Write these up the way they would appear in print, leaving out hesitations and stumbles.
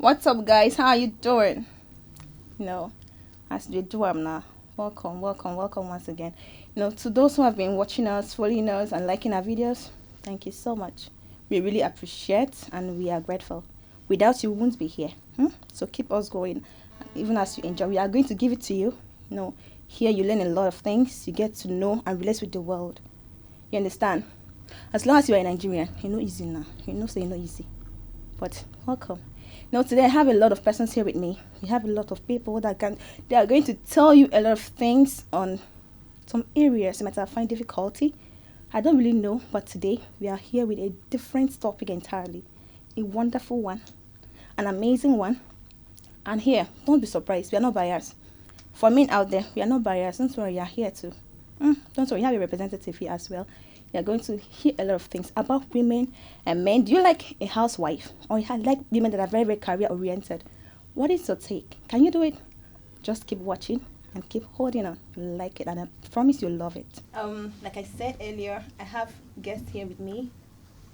What's up, guys? How are you doing? As you do, I'm now. Welcome once again. To those who have been watching us, following us, and liking our videos, thank you so much. We really appreciate and we are grateful. Without you, we wouldn't be here. So keep us going. Even as you enjoy, we are going to give it to you. Here you learn a lot of things. You get to know and relate with the world. You understand? As long as you are a Nigerian, easy now. Say easy. But welcome. Today I have a lot of persons here with me. We have a lot of people they are going to tell you a lot of things on some areas you might have find difficulty. I don't really know, but today we are here with a different topic entirely. A wonderful one, an amazing one. And here, don't be surprised, we are not biased. For men out there, we are not biased. Don't worry, you are here too. Don't worry, you have a representative here as well. You're going to hear a lot of things about women and men. Do you like a housewife? Or you like women that are very, very career-oriented? What is your take? Can you do it? Just keep watching and keep holding on. You like it, and I promise you'll love it. Like I said earlier, I have guests here with me.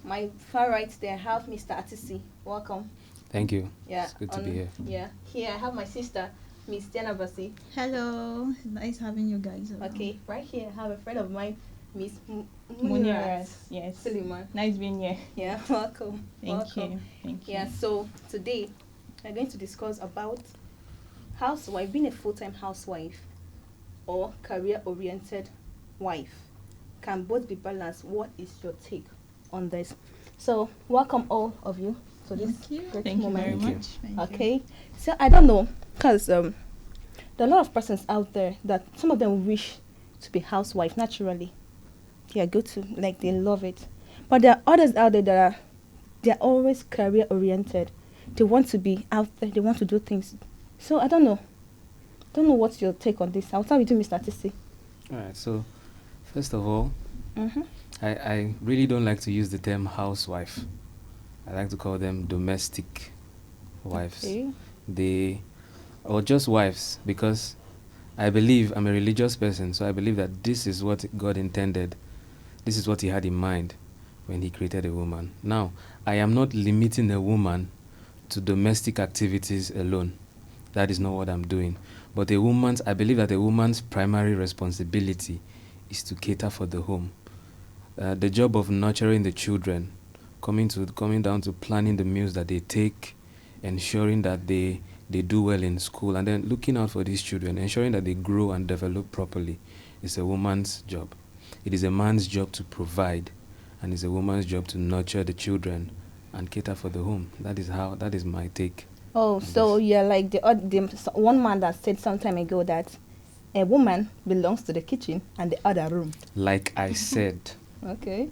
My far right there, I have Mr. ATISI. Welcome. Thank you. Yeah, it's good to be here. Yeah, here I have my sister, Miss Diana Basi. Hello, nice having you guys. Okay, right here I have a friend of mine, Miss Munirat. Yes. Suleiman. Nice being here. Yeah, welcome. Thank you. Yeah, so today we're going to discuss about housewife, being a full-time housewife or career-oriented wife. Can both be balanced? What is your take on this? So, welcome all of you to this great Thank you moment. very much. Okay, so I don't know, because there are a lot of persons out there that some of them wish to be housewife naturally. They are good to, like, they love it. But there are others out there that they're always career oriented. They want to be out there, they want to do things. So I don't know what's your take on this. I'll start with you, Mr. TC. Alright, so first of all, I really don't like to use the term housewife. I like to call them domestic wives. Okay. Or just wives, because I believe, I'm a religious person, so I believe that this is what God intended. This is what he had in mind when he created a woman. Now, I am not limiting a woman to domestic activities alone. That is not what I'm doing. But I believe that a woman's primary responsibility is to cater for the home. The job of nurturing the children, coming down to planning the meals that they take, ensuring that they do well in school, and then looking out for these children, ensuring that they grow and develop properly, is a woman's job. It is a man's job to provide, and it's a woman's job to nurture the children and cater for the home. That is my take. Oh, so you're like the one man that said some time ago that a woman belongs to the kitchen and the other room. Like I said, Okay.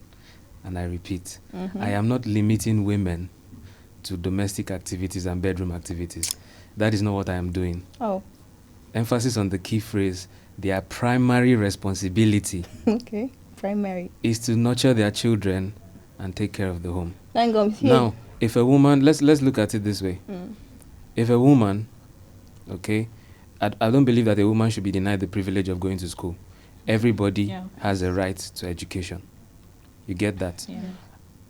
and I repeat, I am not limiting women to domestic activities and bedroom activities. That is not what I am doing. Oh. Emphasis on the key phrase, their primary responsibility Okay. Primary. is to nurture their children and take care of the home. Now, if a woman, let's look at it this way. If a woman, okay, I don't believe that a woman should be denied the privilege of going to school. Everybody has a right to education. You get that? Yeah.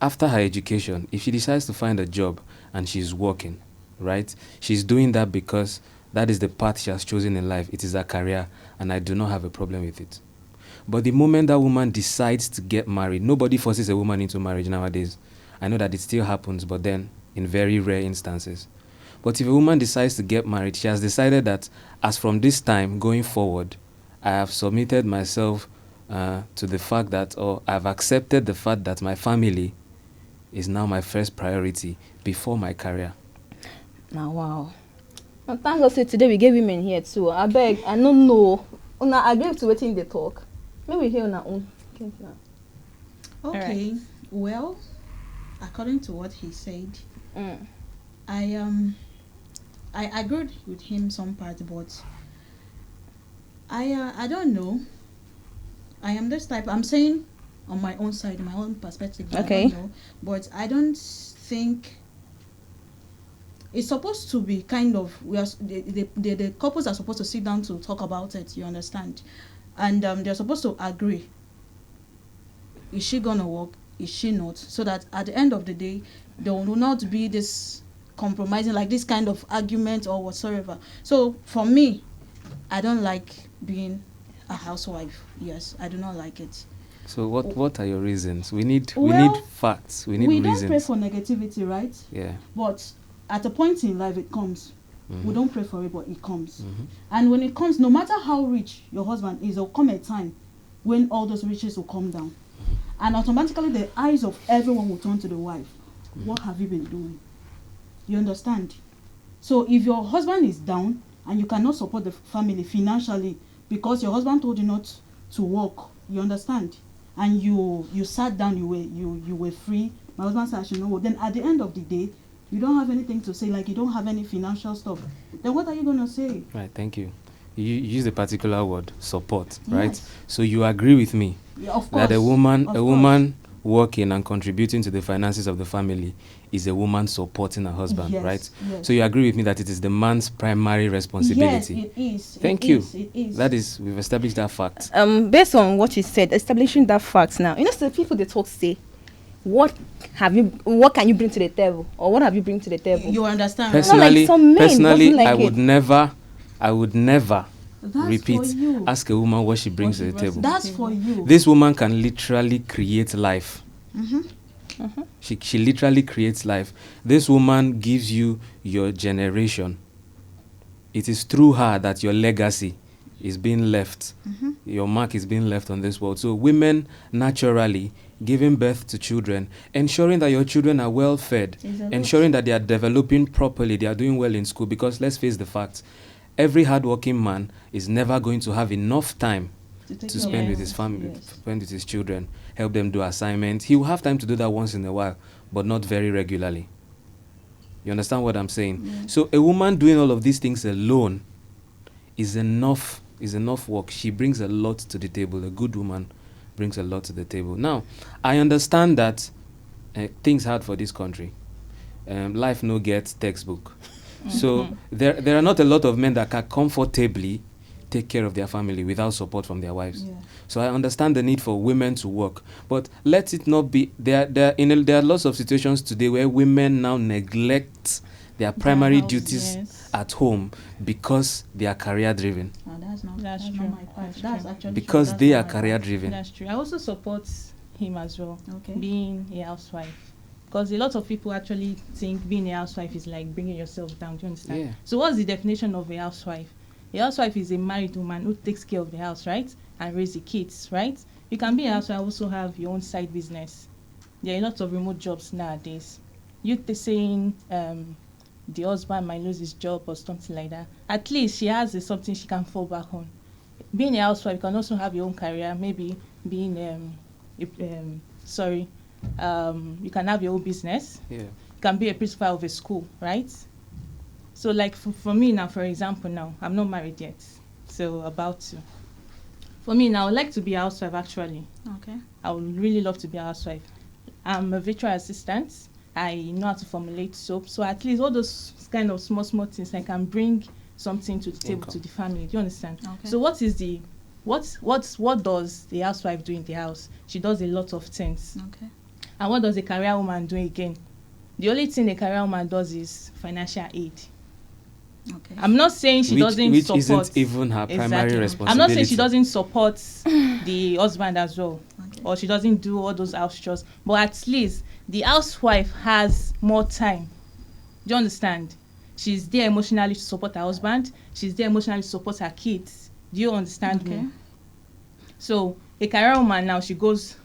After her education, if she decides to find a job and she's working, right, she's doing that because that is the path she has chosen in life. It is her career, and I do not have a problem with it. But the moment that woman decides to get married, nobody forces a woman into marriage nowadays. I know that it still happens, but then in very rare instances. But if a woman decides to get married, she has decided that as from this time going forward, I have submitted myself to the fact that, or I've accepted the fact that my family is now my first priority before my career. now, wow. Now, thank God, say today we get women here too. I beg, I don't know. Una agree to waiting the talk. Maybe we hear on our own. Okay. Right. Well, according to what he said, I agreed with him some part, but I don't know. I am this type. I'm saying on my own side, my own perspective. Okay. I don't know, but I don't think it's supposed to be kind of the couples are supposed to sit down to talk about it. You understand? And they're supposed to agree. Is she gonna work? Is she not? So that at the end of the day, there will not be this compromising, like this kind of argument or whatsoever. So for me, I don't like being a housewife. Yes, I do not like it. So what are your reasons? We need Well, facts. We need we reasons. don't pray for negativity, right? Yeah. But at a point in life, it comes. Mm-hmm. We don't pray for it, but it comes. Mm-hmm. And when it comes, no matter how rich your husband is, there'll come a time when all those riches will come down. And automatically the eyes of everyone will turn to the wife. What have you been doing? You understand? So if your husband is down and you cannot support the family financially because your husband told you not to work, you understand? And you sat down, you were free. My husband said I should not work. Then at the end of the day, you don't have anything to say, like you don't have any financial stuff. Then what are you gonna say? Right, thank you. You use a particular word, support, right? Yes. So you agree with me Yeah, of course. that a woman Of woman working and contributing to the finances of the family is a woman supporting her husband, Yes, right? yes. So you agree with me that it is the man's primary responsibility. Yes, it is. Thank It you. is, it is. That is, we've established that fact. Based on what you said, establishing that fact now, so people they talk say, what can you bring to the table, or what have you bring to the table? You understand? Personally, like some men personally, doesn't like I it. would never That's repeat, for you. ask a woman what she brings to the table. That's for you. This woman can literally create life. Mm-hmm. She literally creates life. This woman gives you your generation. It is through her that your legacy is being left. Mm-hmm. Your mark is being left on this world. So women naturally giving birth to children, ensuring that your children are well fed, ensuring that they are developing properly, they are doing well in school. Because let's face the facts, every hardworking man is never going to have enough time to spend with his family, spend with his children, help them do assignments. He will have time to do that once in a while, but not very regularly. You understand what I'm saying? Yeah. So a woman doing all of these things alone is enough work. She brings a lot to the table. A good woman brings a lot to the table. Now, I understand that things hard for this country. Life no get textbook. So there are not a lot of men that can comfortably take care of their family without support from their wives. Yeah. So I understand the need for women to work, but let it not be. There are lots of situations today where women now neglect their primary house, duties yes. at home because they are career driven. No, that's That's not true. my part. That's That's true. actually Because true. they That's are not my career part. driven. That's true. I also support him as well, Okay. being a housewife. Because a lot of people actually think being a housewife is like bringing yourself down. Do you understand? Yeah. So what's the definition of a housewife? A housewife is a married woman who takes care of the house, right? And raise the kids, right? You can be a housewife, also have your own side business. There are a lot of remote jobs nowadays. You saying the husband might lose his job or something like that. At least she has something she can fall back on. Being a housewife, you can also have your own career. Maybe being you can have your own business. Yeah. You can be a principal of a school, right? So like for me now, for example, now I'm not married yet, so about to. For me now, I would like to be a housewife actually. Okay. I would really love to be a housewife. I'm a virtual assistant. I know how to formulate soap, so at least all those kind of small things I can bring something to the table Income. to the family. Do you understand? Okay. So what does the housewife do in the house? She does a lot of things. Okay. And what does a career woman do again? The only thing a career woman does is financial aid. Okay. I'm not saying she doesn't which support. isn't even her primary Exactly. responsibility. I'm not saying she doesn't support the husband as well, Okay. or she doesn't do all those house chores. But at least the housewife has more time. Do you understand? She's there emotionally to support her husband. She's there emotionally to support her kids. Do you understand Okay. me? So a career woman now, she goes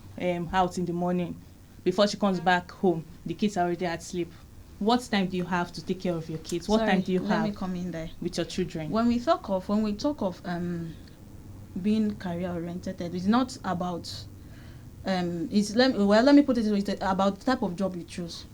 out in the morning. Before she comes back home, the kids are already at sleep. What time do you have to take care of your kids? What Sorry, time do you let me have come in there. with your children? When we talk of being career oriented, it's not about let me put it this way, it's about the type of job you choose.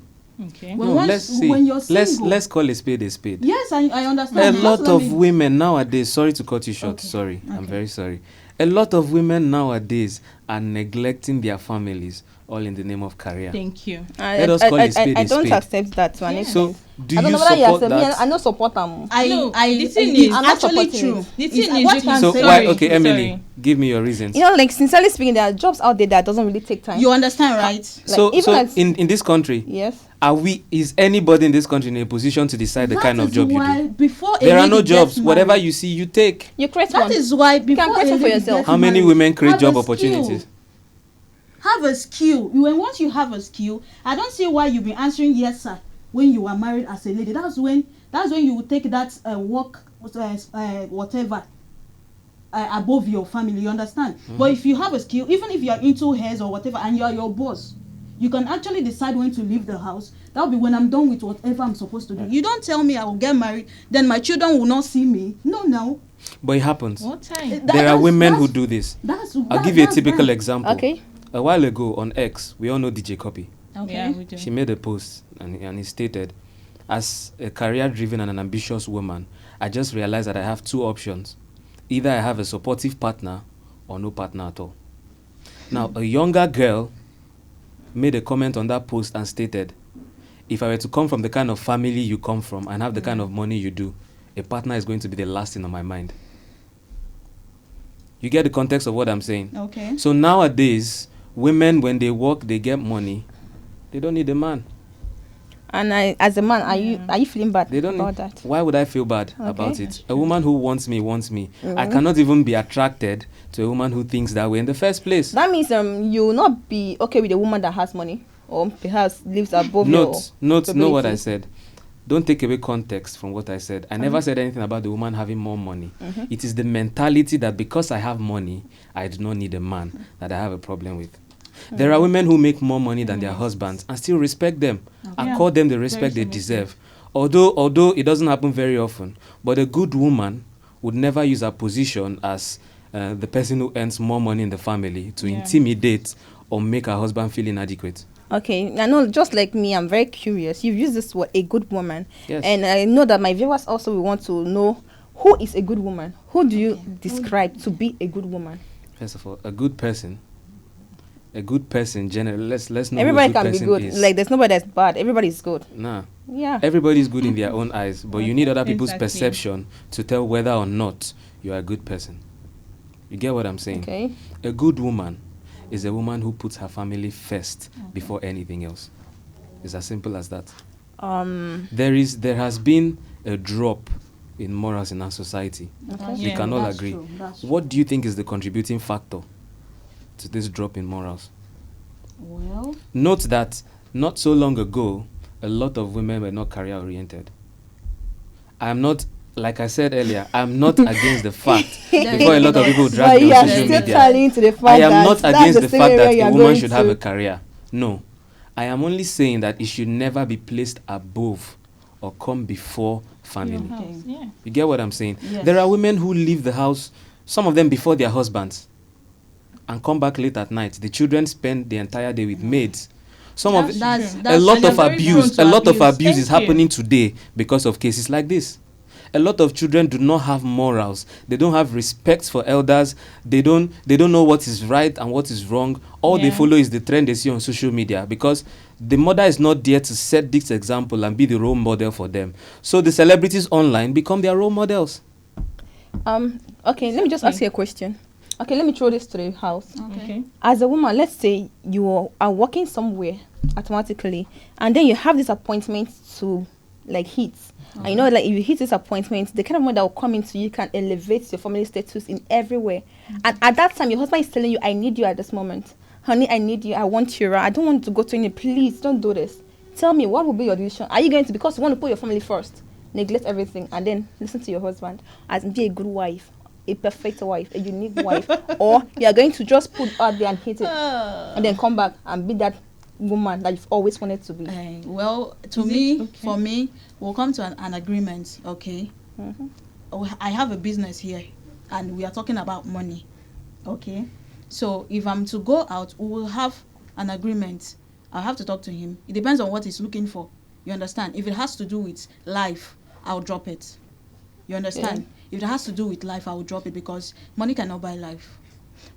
Okay. When No, once- let's see. when you're single- Let's call a spade a spade. Yes, I A understand. lot Just let of me- women nowadays, sorry to cut you short, Okay. sorry, I'm Okay. very sorry. A lot of women nowadays are neglecting their families, all in the name of career. Thank you. Let us call a spade I a don't spade. accept that to an Yeah. So, extent. do I don't you know whether support accept me. that? I don't support them. No, the thing is- it's I'm not actually supporting true. it. The It's thing is, what you he's can So say- why? saying. Okay, Emily, Sorry. give me your reasons. Like sincerely speaking, there are jobs out there that doesn't really take time. You understand, right? So even as- in this country, Yes. Is anybody in this country in a position to decide the kind of job you do? Before there are no jobs. Whatever you see, you take. You create that one. is why before can create one for yourself. How many women create job opportunities? Have a skill. Once you have a skill, I don't see why you've been answering yes sir when you are married as a lady. That's when you will take that work whatever above your family. You understand? But if you have a skill, even if you are into hairs or whatever, and you are your boss, you can actually decide when to leave the house. That'll be when I'm done with whatever I'm supposed to do. You don't tell me I will get married, then my children will not see me. No. But it happens. What time? There are women who do this. I'll give you a typical example. Okay. A while ago on X, we all know DJ Copy. Okay. Yeah, we do. She made a post and it stated, as a career-driven and an ambitious woman, I just realized that I have two options. Either I have a supportive partner or no partner at all. Now, a younger girl made a comment on that post and stated, if I were to come from the kind of family you come from and have the kind of money you do, a partner is going to be the last thing on my mind. You get the context of what I'm saying? Okay. So nowadays, women, when they work, they get money. They don't need a man. And as a man, are you feeling bad They don't about need, that? Why would I feel bad Okay. about it? A woman who wants me. I cannot even be attracted to a woman who thinks that way in the first place. That means you will not be okay with a woman that has money or perhaps lives above your Note what I abilities. said. Don't take away context from what I said. I never said anything about the woman having more money. It is the mentality that because I have money, I do not need a man that I have a problem with. There are women who make more money than their husbands and still respect them, accord them the respect they deserve. Although it doesn't happen very often, but a good woman would never use her position as the person who earns more money in the family to intimidate or make her husband feel inadequate. Okay, I know, just like me, I'm very curious. You've used this word, a good woman. Yes. And I know that my viewers also will want to know, who is a good woman? Who do you describe to be a good woman? First of all, a good person generally, let's know Everybody who a good can be person good. is. Like, there's nobody that's bad. Everybody's good. Nah. Yeah. Everybody's good in their own eyes, but you need other people's Exactly. perception to tell whether or not you are a good person. You get what I'm saying? Okay. A good woman is a woman who puts her family first before anything else. It's as simple as that. There has been a drop in morals in our society. Okay. We can all that's agree. true, that's true. What do you think is the contributing factor to this drop in morals? Well, Note that not so long ago, a lot of women were not career oriented. I'm not, like I said earlier, I'm not against the fact, before a lot of people drag But me you on are social still media, telling to the fact I am that not that's against the same fact area that you a are woman going should have to. a career. No. I am only saying that it should never be placed above or come before family. Your house, yeah. You get what I'm saying? Yes. There are women who leave the house, some of them before their husbands, and come back late at night. The children spend the entire day with maids. A lot and of they're very abuse, prone to abuse. is Thank you. happening today because of cases like this. A lot of children do not have morals. They don't have respect for elders. They don't know what is right and what is wrong. All they Yeah. follow is the trend they see on social media, because the mother is not there to set this example and be the role model for them. So the celebrities online become their role models. Okay, let me just ask you a question. Okay, let me throw this to the house. Okay. As a woman, let's say you are working somewhere automatically, and then you have this appointment to like hit. And you know, like if you hit this appointment, the kind of money that will come into you can elevate your family status in everywhere. And at that time, your husband is telling you, I need you at this moment. Honey, I need you. I want you. I don't want to go to any. Please don't do this. Tell me, what will be your decision? Are you going to, because you want to put your family first, neglect everything, and then listen to your husband and be a good wife, a perfect wife, a unique wife? Or you are going to just put out there and hit it and then come back and be that woman that you've always wanted to be? well, Is it okay? for me, we'll come to an agreement, okay? I have a business here, and we are talking about money, okay? So if I'm to go out, we will have an agreement. I'll have to talk to him. It depends on what he's looking for. You understand? If it has to do with life, I'll drop it. You understand? If it has to do with life, I will drop it, because money cannot buy life.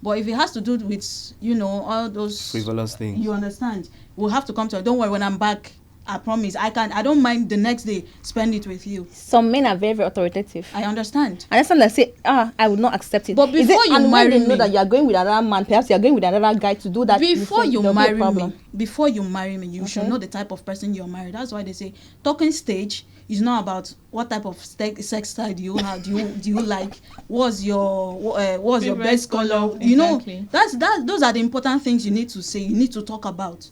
But if it has to do with, all those Frivolous things. you understand, we'll have to come to it. Don't worry, when I'm back, I promise. I don't mind the next day spend it with you. Some men are very, very authoritative. I understand. And that's like say, I would not accept it. But before you and marry when they know me, that you are going with another man, perhaps you are going with another guy to do that. before you marry me, you Okay. should know the type of person you're married. That's why they say talking stage is not about what type of sex style do you have, do you like, what's your Favorite best color, color, you know. exactly. Those are the important things you need to say, you need to talk about.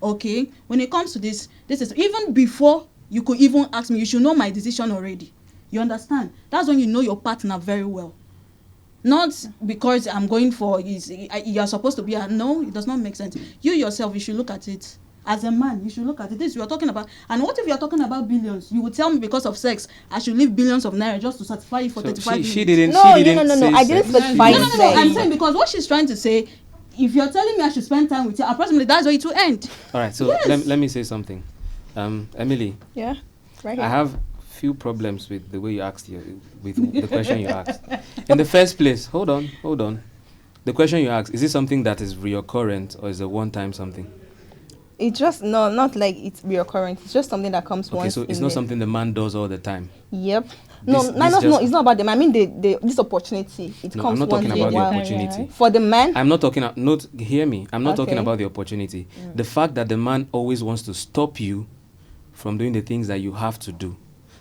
Okay, when it comes to this is even before you could even ask me, you should know my decision already. You understand? That's when you know your partner very well. Not because I'm going for you're supposed to be no, it does not make sense. You yourself, you should look at it. As a man, you should look at it. This you're talking about. And what if you're talking about billions? You would tell me because of sex, I should leave billions of naira just to satisfy you for So 35 minutes. she didn't. No, she didn't no. say I didn't sex. specify No. sex. I'm saying because what she's trying to say, if you're telling me I should spend time with you, approximately that's where it will end. All right. So Yes. let me say something. Emily, Yeah, right I here. have few problems with the way you asked with the question you asked. In the first place, hold on. The question you asked, is it something that is recurrent or is it a one-time something? It's just not like it's reoccurring. It's just something that comes Okay, once. so it's in not the- something the man does all the time. Yep. This- No, this no, just- it's not about them. I mean, this opportunity. It No, comes I'm not once talking in a about the while. opportunity. For the man, I'm not talking. Hear me. I'm not talking Okay. about the opportunity. The fact that the man always wants to stop you from doing the things that you have to do.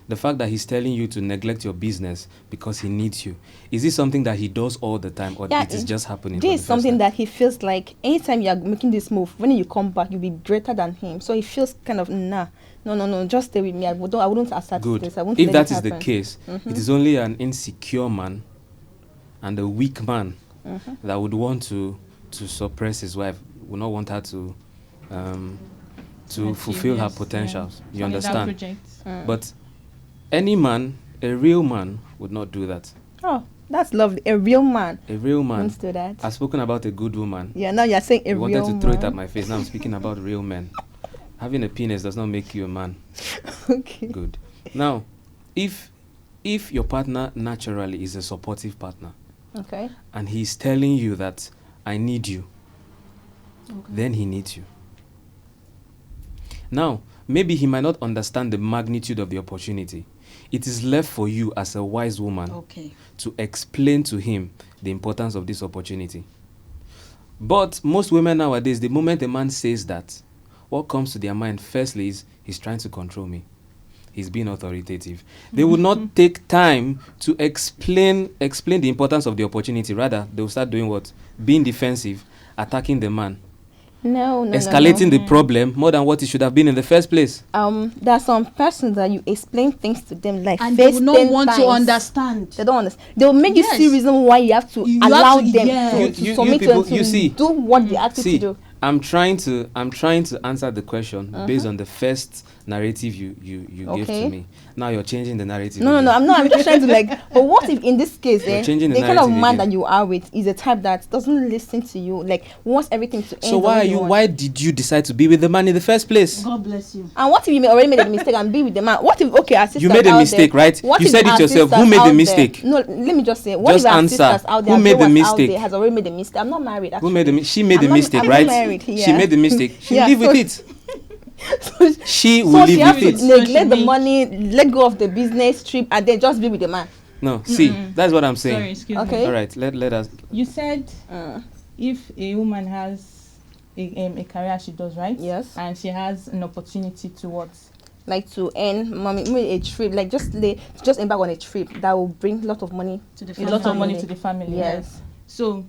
The fact that he's telling you to neglect your business because he needs you. Is this something that he does all the time, or Yeah, it is just happening? for this the is first something time? that he feels like anytime you are making this move, when you come back, you'll be greater than him. So he feels kind of no, just stay with me. I wouldn't accept Good. this. I won't If let that it is the happen. case, it is only an insecure man and a weak man that would want to suppress his wife, would not want her to Achieve, fulfill her yes, potentials. yeah. You On that understand? project. But any man, a real man, would not do that. Oh, that's lovely. A real man A real man. won't do that. I've spoken about a good woman. Yeah, now you're saying a You real wanted to throw it man. at my face. Now I'm speaking about real men. Having a penis does not make you a man. Okay. Good. Now, if your partner naturally is a supportive partner Okay. and he's telling you that I need you, then he needs you. Now, maybe he might not understand the magnitude of the opportunity. It is left for you as a wise woman Okay. to explain to him the importance of this opportunity. But most women nowadays, the moment a man says that, what comes to their mind firstly is he's trying to control me. He's being authoritative. They will not take time to explain the importance of the opportunity. Rather, they will start doing what? Being defensive, attacking the man, No. escalating the problem more than what it should have been in the first place. There are some persons that you explain things to them like And they first will not 10 want to times. understand. They don't understand. They will make you Yes. see reason why you have to You have allow to- them yes. to You submit people, to you see. do what they ask you to See, do. I'm trying to answer the question based on the first narrative you gave Okay. to me. Now you're changing the narrative. No, again. I'm not. I'm just trying to but what if in this case, You're changing the the kind of narrative man again. that you are with is a type that doesn't listen to you, like wants everything to end. So the why way are you you? want. Why did you decide to be with the man in the first place? God bless you. And what if you already made a mistake and be with the man? What if our sisters You made a out mistake, there, right? What You if said it our yourself. Who sisters made the out there- mistake? No, let me just say. What Just if our answer. sisters out there, Who made the viewers out mistake? there has already made a mistake? I'm not married. Who made actually. She made the I'm not- mistake, I'm right? not married, She yeah. made the mistake. She'll Yeah, live with so- it. So She will so live she has with to it. So neglect she the make- money, let go of the business trip, and then just be with the man. No, see, that's what I'm saying. Sorry, excuse Okay. me. All right, let us. You said Uh, if a woman has a career she does, right? Yes. And she has an opportunity to what? like to earn mommy maybe a trip, like just embark on a trip that will bring a lot of money To the A lot of family. money to the family. Yes. Right? So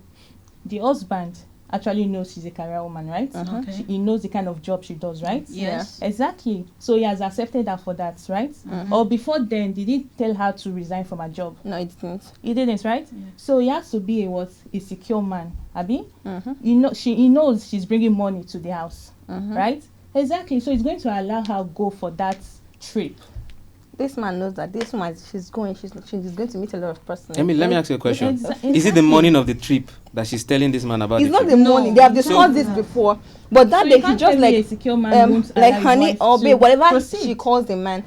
the husband actually knows she's a career woman, right? Uh-huh. Okay. He knows the kind of job she does, right? Yes. Exactly. So he has accepted her for that, right? Or before then, did he tell her to resign from her job? No, it didn't. He didn't, right? So he has to be a secure man, Abi. Uh-huh. He knows she's bringing money to the house, Uh-huh. right? Exactly. So he's going to allow her go for that trip. This man knows that this woman she's going to meet a lot of persons. Let me ask you a question. Exa- Is it the exactly. morning of the trip that she's telling this man about? It's the not trip? the No, money. They have you discussed can't this have- before, but that So day you he can't just tell me a secure man won't like allow his honey wife or to babe, whatever proceed. she calls the man.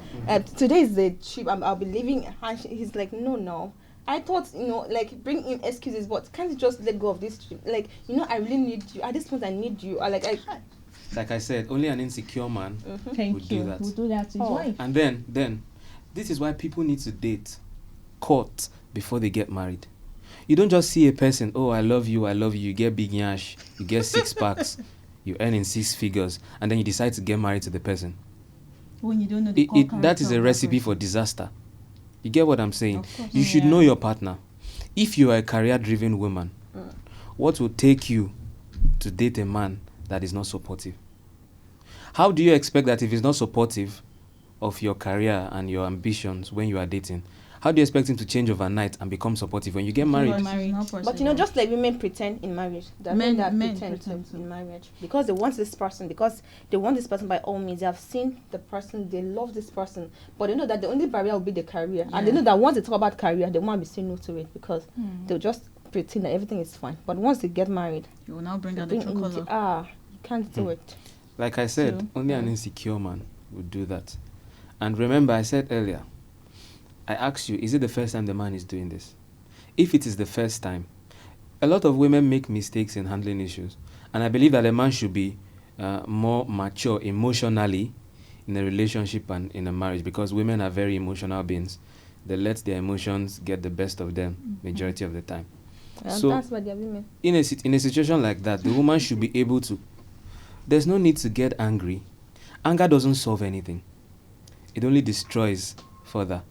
Today is the trip. I'll be leaving. And he's like, no. I thought, like bring in excuses, but can't you just let go of this trip? Like, I really need you. At this point, I need you. Like I said, only an insecure man Thank would you. do that. We'll do that to his Oh. wife. And then, this is why people need to date, court, before they get married. You don't just see a person, oh, I love you, you get big yash, you get 6 packs, you earn in 6 figures, and then you decide to get married to the person. When you don't know the core That is character a of recipe person. for disaster. You get what I'm saying? Of course. You should Yeah. know your partner. If you are a career-driven woman, what will take you to date a man that is not supportive? How do you expect that if he's not supportive of your career and your ambitions when you are dating, how do you expect him to change overnight and become supportive when you get married? Because it's Married. not But you know, possible. just like women pretend in marriage, that Men- men men pretend pretend too. in marriage because they want this person, because they want this person by all means. They have seen the person, they love this person, but they know that the only barrier will be the career, and they Yeah. know that once they talk about career, they won't be saying no to it because they'll just pretend that everything is fine. But once they get married, You will now bring they out the bring true in the, color. you can't do it. Like I said, True. only an insecure man would do that. And remember, I said earlier, I asked you, is it the first time the man is doing this? If it is the first time, a lot of women make mistakes in handling issues. And I believe that a man should be more mature emotionally in a relationship and in a marriage, because women are very emotional beings. They let their emotions get the best of them majority of the time. And So- that's why they're women. In a situation like that, the woman should be able to... There's no need to get angry. Anger doesn't solve anything. It only destroys further.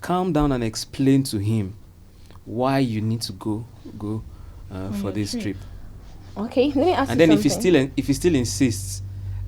Calm down and explain to him why you need to go for your this trip. trip. Okay, let me ask And you then something. if he still insists,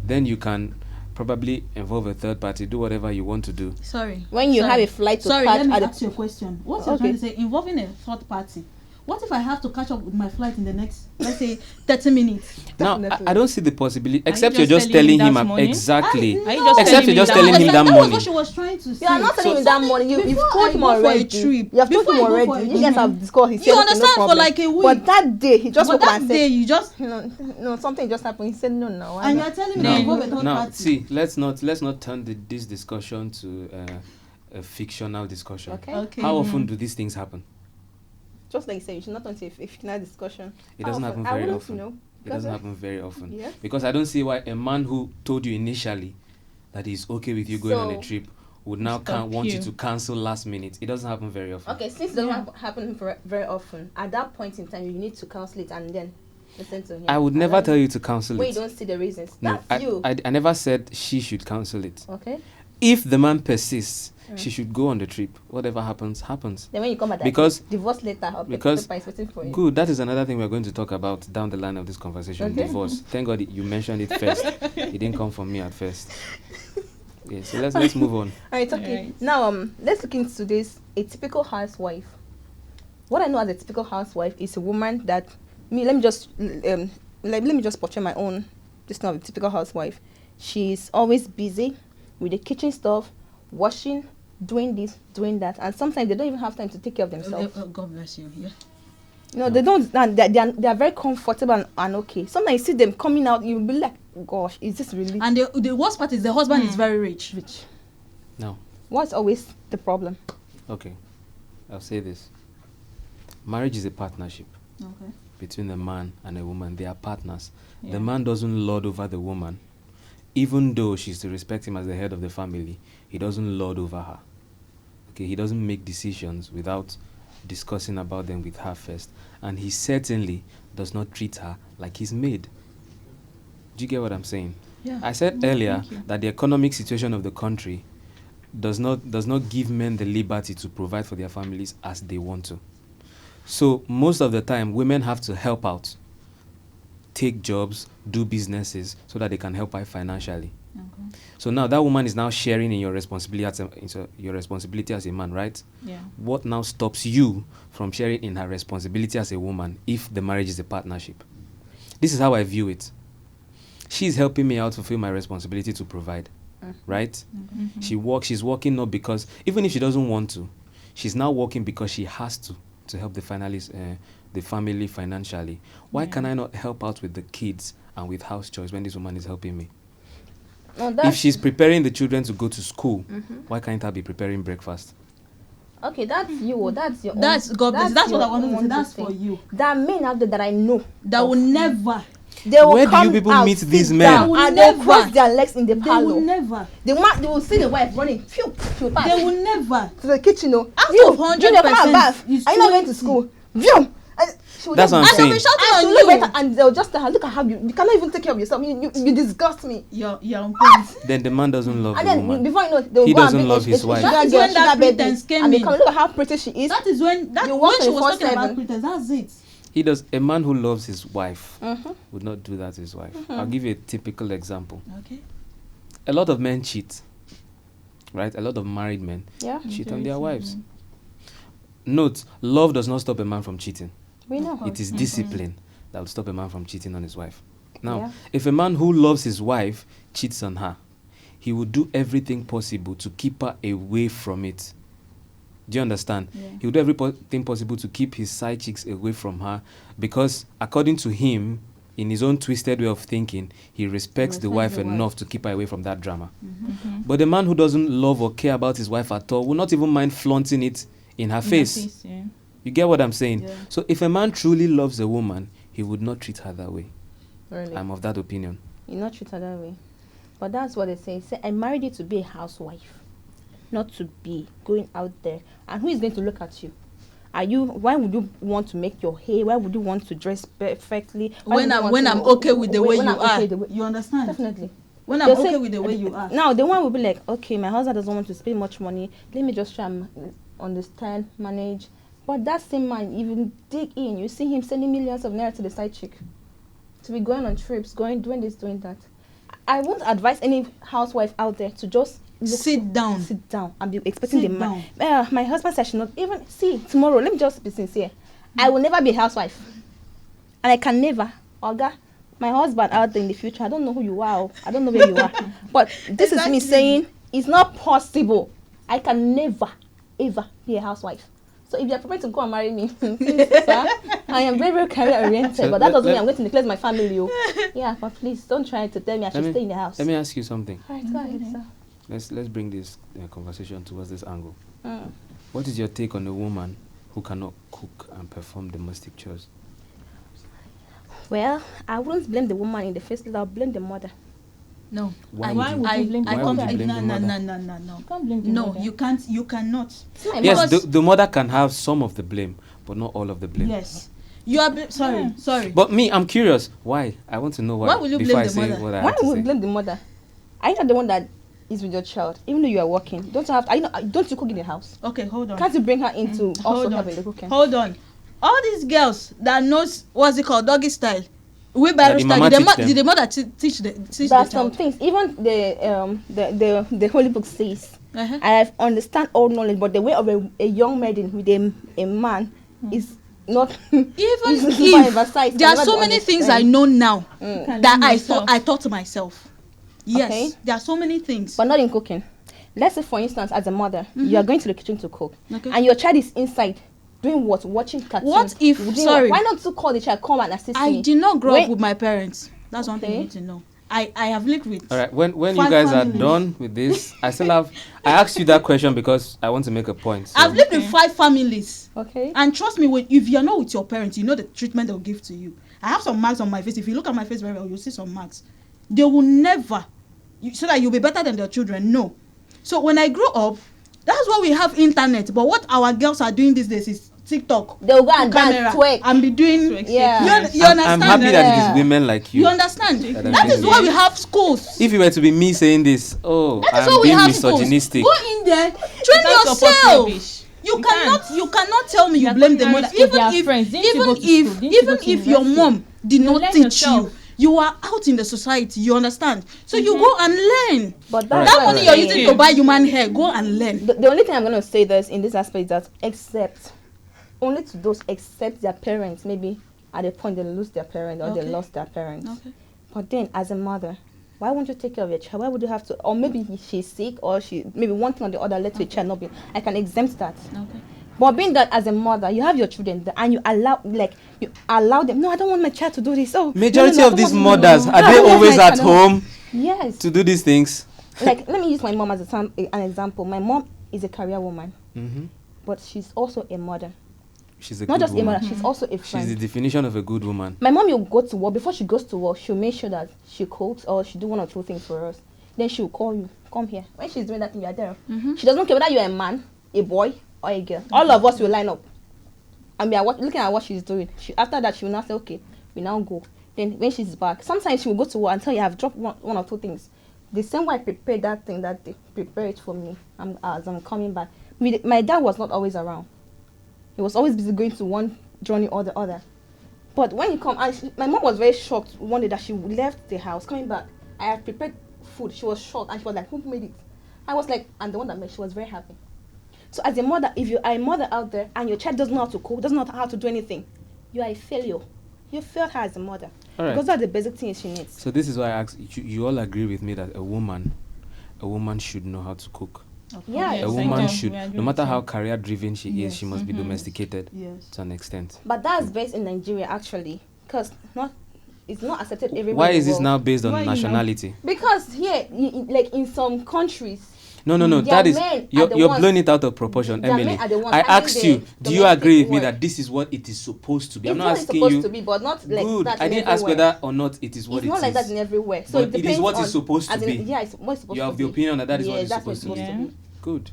then you can probably involve a third party, do whatever you want to do. Sorry. When you Sorry. have a flight to Sorry, catch let me at the- ask you a question. What you're Okay. trying to say, involving a third party. What if I have to catch up with my flight in the next, let's say, 30 minutes? Now, Definitely. I don't see the possibility, except you you're just just telling telling him him that morning? exactly. I- Are you just Except you're just telling him that That was morning. what she was trying to say. You are not telling him that morning. You've before told I him go for a already. trip, You have told before him I go for already. a You guys trip, have discussed. He you said, okay, understand, no for problem. like a week. But that day, he just But woke up that and day, said, you just, no, something just happened. He said, no. and you're telling me Now- to involve a third Now, party. see, let's not turn this discussion to a fictional discussion. Okay. Okay. How often do these things happen? Just like you said, you should not turn to a final discussion. It doesn't How happen I very wouldn't often. know. It Because doesn't happen very often. Yes. Because I don't see why a man who told you initially that he's okay with you going on a So- trip would now Stop want you you. to cancel last minute. It doesn't happen very often. Okay, since it doesn't Yeah. happen very often, at that point in time, you need to cancel it and then listen to him. I would And never then tell you to cancel when you it. don't see the reasons. No, That's you. I never said she should cancel it. Okay. If the man persists, she should go on the trip. Whatever happens, happens. Then when you come at that Because- divorce letter or because- paper is waiting for you. Good. That is another thing we're going to talk about down the line of this conversation. Okay. Divorce. Thank God you mentioned it first. It didn't come from me at first. Yeah. So let's move on. Alright, okay. Alright. Now let's look into this. A typical housewife. What I know as a typical housewife is a woman that let me just portray my own this of a typical housewife. She's always busy with the kitchen stuff, washing, doing this, doing that, and sometimes they don't even have time to take care of themselves. God bless you. Yeah. No, they don't. And they are very comfortable and okay. Sometimes you see them coming out, you'll be like, gosh, is this really And the worst part is the husband is very rich. rich? Now, What's always the problem? okay, I'll say this. Marriage is a partnership Okay. between a man and a woman. They are partners. Yeah. The man doesn't lord over the woman. Even though she's to respect him as the head of the family, he doesn't lord over her. Okay, he doesn't make decisions without discussing about them with her first. And he certainly does not treat her like his maid. Do you get what I'm saying? Yeah. I said earlier thank you. that the economic situation of the country does not give men the liberty to provide for their families as they want to. So most of the time, women have to help out, take jobs, do businesses, so that they can help out financially. Okay. So now that woman is now sharing in your responsibility as a man, right? Yeah. What now stops you from sharing in her responsibility as a woman if the marriage is a partnership? This is how I view it. She's helping me out fulfill my responsibility to provide, right? She's working not because, even if she doesn't want to, she's now working because she has to help the family financially. Why can I not help out with the kids and with house chores when this woman is helping me? No, If she's preparing the children to go to school, why can't I be preparing breakfast? okay, that's you. That's your. That's own, God bless. That's what your I wanted to say. own That's thing. for you. There are men out there that I know That will never. They will Where do come you people out, meet sit these down, men? They and will they'll cross never. their legs in the They will parlor. never. They will see the wife running pass They will never. to the kitchen. Out of 100%, are you not going to school? View. That's what I'm saying. I'll be shouting And on look you. better, and they'll just tell her, look at how you cannot even take care of yourself. You disgust me. You're on point. Then the man doesn't love And the then woman. before you know, they'll He go and doesn't bring love his wife. That is when that pretense came and they in. come, look at how pretty she is. That is when You watch she was 24/7. talking about pretense. That's it. A man who loves his wife Mhm. would not do that to his wife. I'll give you a typical example. Okay. A lot of men cheat, right? A lot of married men Yeah, cheat on their wives. Note, love does not stop a man from cheating. we know. It is discipline that will stop a man from cheating on his wife. Now, Yeah. if a man who loves his wife cheats on her, he will do everything possible to keep her away from it. Do you understand? Yeah. He will do everything possible to keep his side chicks away from her because, according to him, in his own twisted way of thinking, he respects the wife enough to keep her away from that drama. But the man who doesn't love or care about his wife at all will not even mind flaunting it in her face. Yeah. You get what I'm saying? Yeah. So if a man truly loves a woman, he would not treat her that way. Really. I'm of that opinion. You're not treated that way. But that's what they say. Say, I married you to be a housewife, not to be going out there. And who is going to look at you? Why would you want to make your hair? Why would you want to dress perfectly? When I'm okay with the way you are. You understand? Definitely. When I'm They'll okay say- with the way you are. Now, the one will be like, okay, my husband doesn't want to spend much money. Let me just try and understand, manage. But that same man, if you dig in, you see him sending millions of naira to the side chick. To be going on trips, doing this, doing that. I won't advise any housewife out there to just Sit down. and be expecting Sit the man. My husband said I should not even see tomorrow. Let me just be sincere. I will never be a housewife, and I can never. Oga, my husband out there in the future. I don't know who you are. I don't know where you are. But this is me saying it's not possible. I can never, ever be a housewife. So if you're prepared to go and marry me, please, sir, I am very, very career oriented, So but that doesn't mean I'm going to neglect my family. Yeah, but please don't try to tell me I should stay in the house. Let me ask you something. All right, go ahead, sir. Let's bring this conversation towards this angle. Mm. What is your take on a woman who cannot cook and perform domestic chores? Well, I wouldn't blame the woman in the first place. I'll blame the mother. No. Why would you blame the mother? No. You can't blame the No, mother. you can't. You cannot. My Yes, Because- the mother can have some of the blame, but not all of the blame. Yes. You are sorry. But me, I'm curious. Why? I want to know why. Why will you before blame I the say mother? what I Why have to would say. you blame the mother? Are you not the one that is with your child, even though you are working? Don't you cook in the house? Okay, hold on. Can't you bring her into also Hold help in on. the cooking? Hold on. All these girls that knows what's it called, doggy style, wheelbarrow That the style. mama teach them. Did the mother teach the There are some child? things. Even the Holy Book says, Uh-huh. I have understand all knowledge, but the way of a young maiden with a man is not. Even is if oversized. there are Never so to many things I understand. know now Mm. Can that learn I yourself. thought to myself. Yes, Okay. there are so many things. But not in cooking. Let's say, for instance, as a mother, you are going to the kitchen to cook, Okay. and your child is inside doing what? Watching cartoons. What if- Doing sorry. Why not to call the child, come and assist I me? did not grow When- up with my parents. That's one thing you Okay. need to know. I have lived with. All right. When you Five guys families. are done with this, I asked you that question because I want to make a point. So. I've lived with 5 families. Okay. And trust me, if you're not with your parents, you know the treatment they'll give to you. I have some marks on my face. If you look at my face very well, you'll see some marks. They will never, so that you'll be better than their children. No. So when I grew up, that's why we have internet. But what our girls are doing these days is TikTok. They'll go and camera, dance, twerk. and be doing. Twerk, Yeah. You I'm understand? happy that it Yeah. is women like you. You understand? That That is are why doing we have schools. If it were to be me saying this, That is I'm why we being have schools. misogynistic. Go in there, train can't support yourself. rubbish. You You cannot tell me you You're blame the going mother. to school, they Even are if friends. Didn't you even go to if school? Didn't you even go to if your university? mom did You not learn teach yourself. you are out in the society. You understand? So you go and learn. But Alright. That that's money what you're I'm using saying. to buy human hair, go and learn. The only thing I'm going to say this in this aspect is that except only to those except their parents, maybe at a point they lose their parent or they Okay. lost their parents. Okay. But then as a mother, why won't you take care of your child? Why would you have to? Or maybe she's sick, or she maybe one thing or the other let your child not be. I can exempt that. Okay. But being that as a mother, you have your children and you allow them. No, I don't want my child to do this. Oh, Majority no, I of don't these want to- mothers, No, are I they don't want always my at child. home Yes. to do these things? Like, let me use my mom as an example. My mom is a career woman, Mm-hmm. but she's also a mother. she's a Not good just a woman. mother, she's also a She's friend. the definition of a good woman. My mom will go to work. Before she goes to work, she'll make sure that she cooks or she do one or two things for us. Then she'll call you, come here. When she's doing that thing, you're there. She doesn't care whether you're a man, a boy, or a girl. All of us will line up. And we are looking at what she's doing. After that, she will now say, okay, we now go. Then when she's back, sometimes she will go to work and tell you, I've dropped one or two things. The same way I prepared that thing that day, prepare it for me as I'm coming back. My dad was not always around. He was always busy going to one journey or the other. But when he come, my mom was very shocked one day that she left the house, coming back. I had prepared food. She was shocked and she was like, who made it? I was like, I'm the one that made it. She was very happy. So as a mother, if you are a mother out there and your child doesn't know how to cook, doesn't know how to do anything, you are a failure. You failed her as a mother. All right. Because that's the basic thing she needs. So this is why I asked, you all agree with me that a woman should know how to cook. Yeah, Yes, A I woman do. should, We agree no matter with how you. career driven she is, Yes. she must be domesticated Yes. to an extent. But that's based in Nigeria actually, because it's not accepted everywhere. Why in the is this world. now based on Why you know? nationality? Because here, like in some countries, No, Their that is, men are you're the blowing ones- it out of proportion, their Emily. men are the ones I handling asked the you, do you domestic agree with me work. that this is what it is supposed to be? It's I'm not not asking supposed you. to be, but not like Good. that. I didn't ask everywhere. whether or not it is what It's it not is. like that in everywhere. So But it it depends is what on, it's supposed to as in, be. Yeah, it's what it's supposed You to have be. the opinion that is what Yeah, it's that's what supposed to be. Yeah. Good.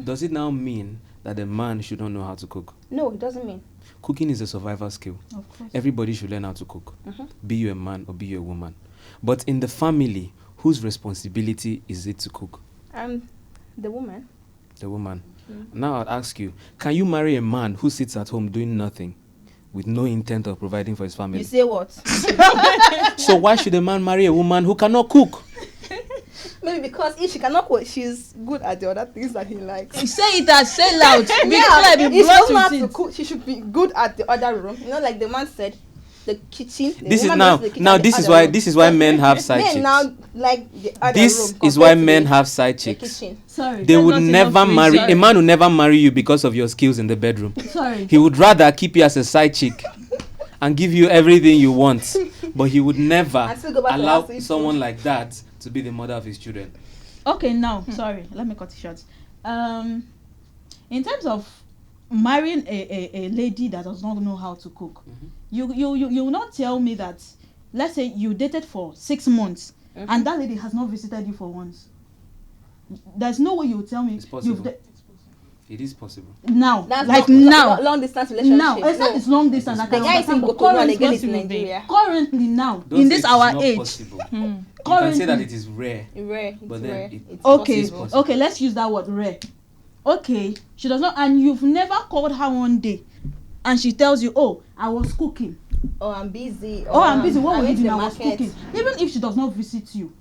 Does it now mean that a man should not know how to cook? No, it doesn't mean. Cooking is a survival skill. Of course. Everybody should learn how to cook. Be you a man or be you a woman. But in the family, whose responsibility is it to cook? The woman. The woman. Now I'll ask you, can you marry a man who sits at home doing nothing with no intent of providing for his family? You say what? So why should a man marry a woman who cannot cook? Maybe because if she cannot cook, she's good at the other things that he likes. Say it and say loud. Be Yeah, clear, if be she doesn't know how blunt to with it. cook, she should be good at the other room. You know, like the man said, the kitchen. The This is woman now. goes to the kitchen Now and the this is other why. room. This is why men have side Men chicks. now like the other This room is compared why to men the- have side the chicks. kitchen. Sorry. They That's would not never enough for marry you. a man will never marry you because of your skills in the bedroom. Sorry. He would rather keep you as a side chick and give you everything you want, but he would never And still go back to the allow house to eat someone food. like that to be the mother of his children. Okay, now, sorry, let me cut it short. In terms of marrying a lady that does not know how to cook, you will not tell me that, let's say you dated for 6 months and that lady has not visited you for once. There's no way you will tell me It's possible. you've It is possible. now, That's like not, now, long distance relationship. now, except it's long distance. I The can guy is in understand, but Cotonou and currently, again is in possible, babe. Nigeria. currently now, Don't in say this it is our not age, possible. currently, You can say that it is rare. Rare. But It's then rare. it- It's okay, possible. possible. okay, let's use that word rare. Okay, she does not, and you've never called her one day and she tells you, oh, I was cooking, Oh, I'm busy. oh, I'm busy, what I were you went to doing? the I was market. cooking. Even if she does not visit you,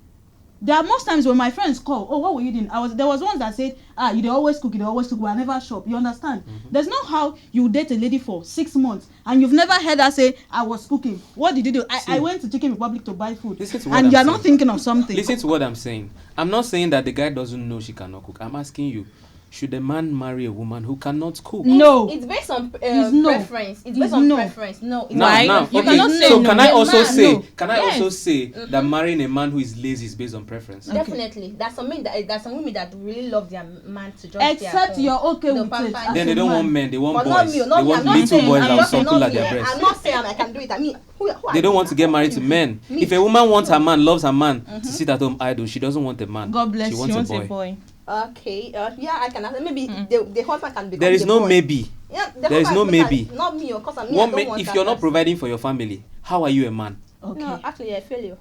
there are most times when my friends call, oh, what were you doing? There was ones that said, you dey always cook, but I never shop. You understand? There's not how you date a lady for 6 months and you've never heard her say, I was cooking. What did you do? See. I went to Chicken Republic to buy food. Listen to what And I'm you're saying. not thinking of something. Listen to what I'm saying. I'm not saying that the guy doesn't know she cannot cook. I'm asking you, should a man marry a woman who cannot cook? No. It's based on It's no. preference. It's It's based on no. preference. No. It's Now, Why? not. now, You cannot say so no. can I The also man, say? no. Can I Yes. also say that marrying a man who is lazy is based on preference? Okay. Definitely. There's some women that really love their man to just Except stay at you're home. okay They'll with pamper it. you. as Then a they don't man. want men. They want But boys. not me. Not They me. want I'm not little saying, boys I'm that will not saying, suckle not at their me. breast. I'm not saying I can do it. I mean, who They don't want to get married to men. Me. If a woman wants her man, loves her man to sit at home idle, she doesn't want a man. God bless She you. wants, She wants a boy. Okay. Yeah, I can. Maybe the husband can become There is the no boy. maybe. Yeah, the There is husband no can- maybe. Not me, of course. I What don't want if that you're not person. providing for your family? How are you a man? Okay. No, actually, I feel you.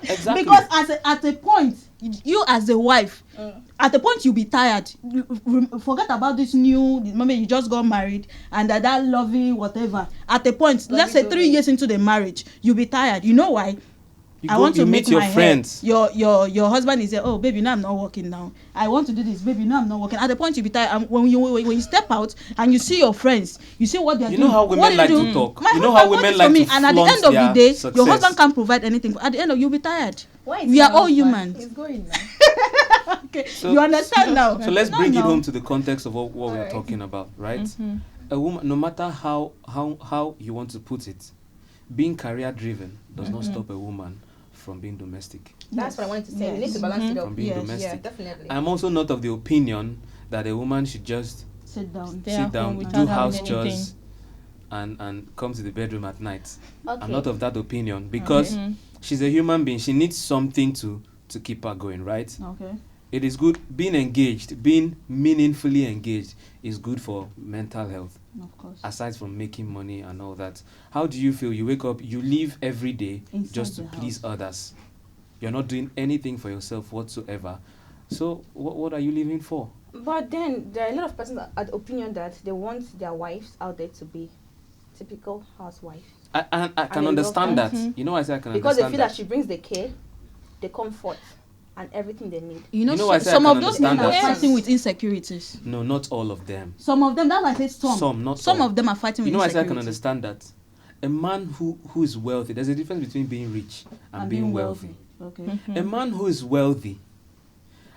Exactly. Because at a point, you as a wife, at a point you'll be tired. Forget about this new, the moment you just got married and that lovey whatever. At a point, let's say 3 years into the marriage, you'll be tired. You know why? I want to meet make your my friends. hair. Your husband is there. Oh, baby, now I'm not working now. I want to do this, baby. Now I'm not working. At the point you be tired. And when you step out and you see your friends, you see what they're You doing. know how What women do you like do? to talk. My You know how husband women works like for me, to and at the flaunt end of the their day, success. your husband can't provide anything. At the end of you'll be tired. Why is We are my all husband? humans. He's going now. Okay, So- you understand now. So let's No, bring it no. home to the context of what we are Alright. talking about, right? A woman, no matter how you want to put it, being career driven does not stop a woman from being domestic. That's what I wanted to say. We need Yes. to balance it up. From being Yes. domestic. Yeah, definitely. I'm also not of the opinion that a woman should just sit down. Stay sit at down, home do without house having anything. chores, and come to the bedroom at night. Okay. I'm not of that opinion because she's a human being. She needs something to keep her going, right? Okay. It is good being engaged, being meaningfully engaged is good for mental health. Of course. Aside from making money and all that, how do you feel? You wake up, you live every day Inside just to the please house. others. You're not doing anything for yourself whatsoever. So what are you living for? But then there are a lot of persons that are the opinion that they want their wives out there to be typical housewives. I And can they understand love that. that. You know why I say I can Because they understand feel that. that she brings the care, the comfort, and everything they need. You know, You know why I say I some can of those men understand are that. fighting with insecurities. No, not all of them. Some of them, that's why I said some. Some, not Some all. of them are fighting You with know why I say I insecurities. can understand that. A man who is wealthy, there's a difference between being rich and being wealthy. Okay. A man who is wealthy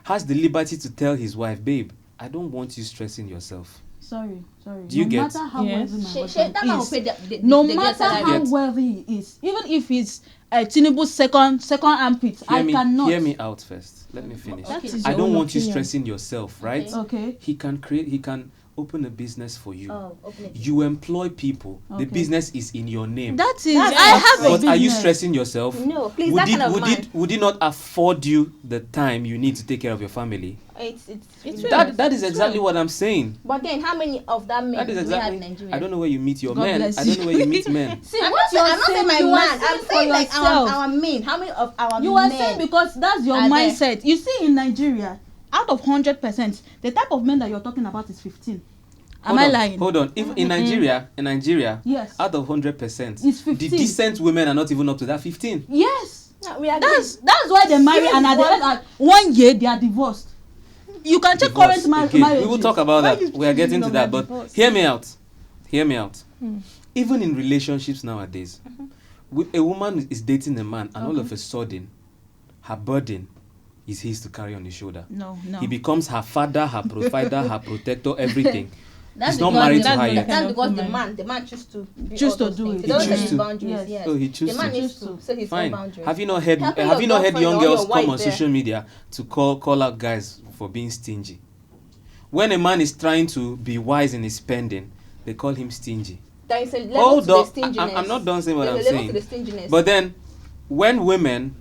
has the liberty to tell his wife, babe, I don't want you stressing yourself. Sorry. Do you no get? matter how Yes. wealthy my That husband man will is, pay no the matter salary. how Get. wealthy he is, even if he's Tinubu's second armpit, I cannot. Hear me out first. Let me finish. That Okay. is I your don't own want you opinion. stressing yourself, right? Okay. He can open a business for you. Oh, open it. You employ people. Okay. The business is in your name. That is, That's I not have a true. But are you business. stressing yourself? No, please, Would that it, kind of would man. it would it not afford you the time you need to take care of your family? It's It's really real. nice. That is exactly what I'm saying. But then, how many of that men That is do we have in exactly. Nigeria? I don't know where you meet your God men. bless I don't you. know where you meet men. See, I'm what not, you're I'm not saying saying, my you are man. I'm saying for saying like yourself. our men. How many of our You men? are saying because that's your are there. mindset. You see, in Nigeria, out of 100%, the type of men that you're talking about is 15. Am Hold I on, lying? Hold on. If in Nigeria, Yes. out of 100%, It's the 15. decent women are not even up to that 15. Yes. Yeah, we are That's why they marry, Even and at the one- end of 1 year they are divorced. You can check Divorce. current Again, marriages. we will talk about Why that. you We are getting choosing to on that. my But divorce? hear me out. Hear me out. Even in relationships nowadays, a woman is dating a man, and all of a sudden, her burden is his to carry on his shoulder. No. He becomes her father, her provider, her protector, everything. That's He's not because married the- to her that's yet. That's Kind of because woman. the man choose to Choose all to those do things. it. He doesn't He set choose his to. boundaries. Yes. Yes. So he chooses The man to. needs to set his own Fine. boundaries. Have you not heard? Helping Have you your not heard girlfriend young or your girls wife come on there. social media to call out guys for being stingy? When a man is trying to be wise in his spending, they call him stingy. There is a level Hold to the on, stinginess. I'm not done saying what I'm There's a level saying. to the stinginess. But then, when women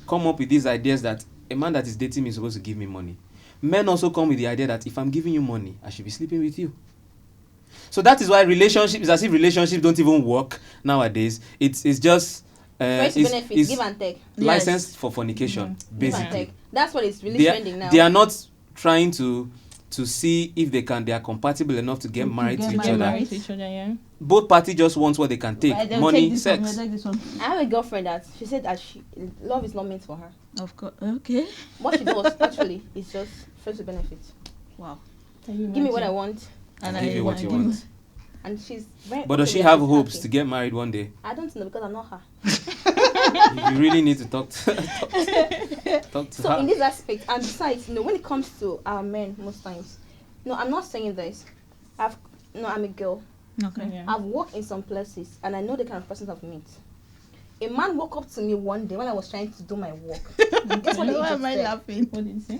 come up with these ideas that a man that is dating me is supposed to give me money, men also come with the idea that if I'm giving you money, I should be sleeping with you. So that is why relationships, it's as if relationships don't even work nowadays. It's just Friends to benefit, it's give and take. licensed for fornication, Give and basically. take. That's what is really They are, trending now. they are not trying to see if they are compatible enough to get To married get to each married. other. Married to each other, yeah. Both parties just want what they can take: They'll money, take this one, sex. they'll take this one. I have a girlfriend that she said that love is not meant for her. Of course. Okay. What she does actually is just friends to benefit. Wow. Can you Give me what I imagine? want, And Give you what you want. and she's very. But does okay she with have it, she's hopes happy. to get married one day? I don't know because I'm not her. You really need to talk to talk to So her. in this aspect, and besides, when it comes to our men, most times, I'm not saying this. I'm a girl. Okay. Yeah. I've worked in some places, and I know the kind of persons I've met. A man walked up to me one day when I was trying to do my work. Guess what the Why agent am I said? laughing? What did you say?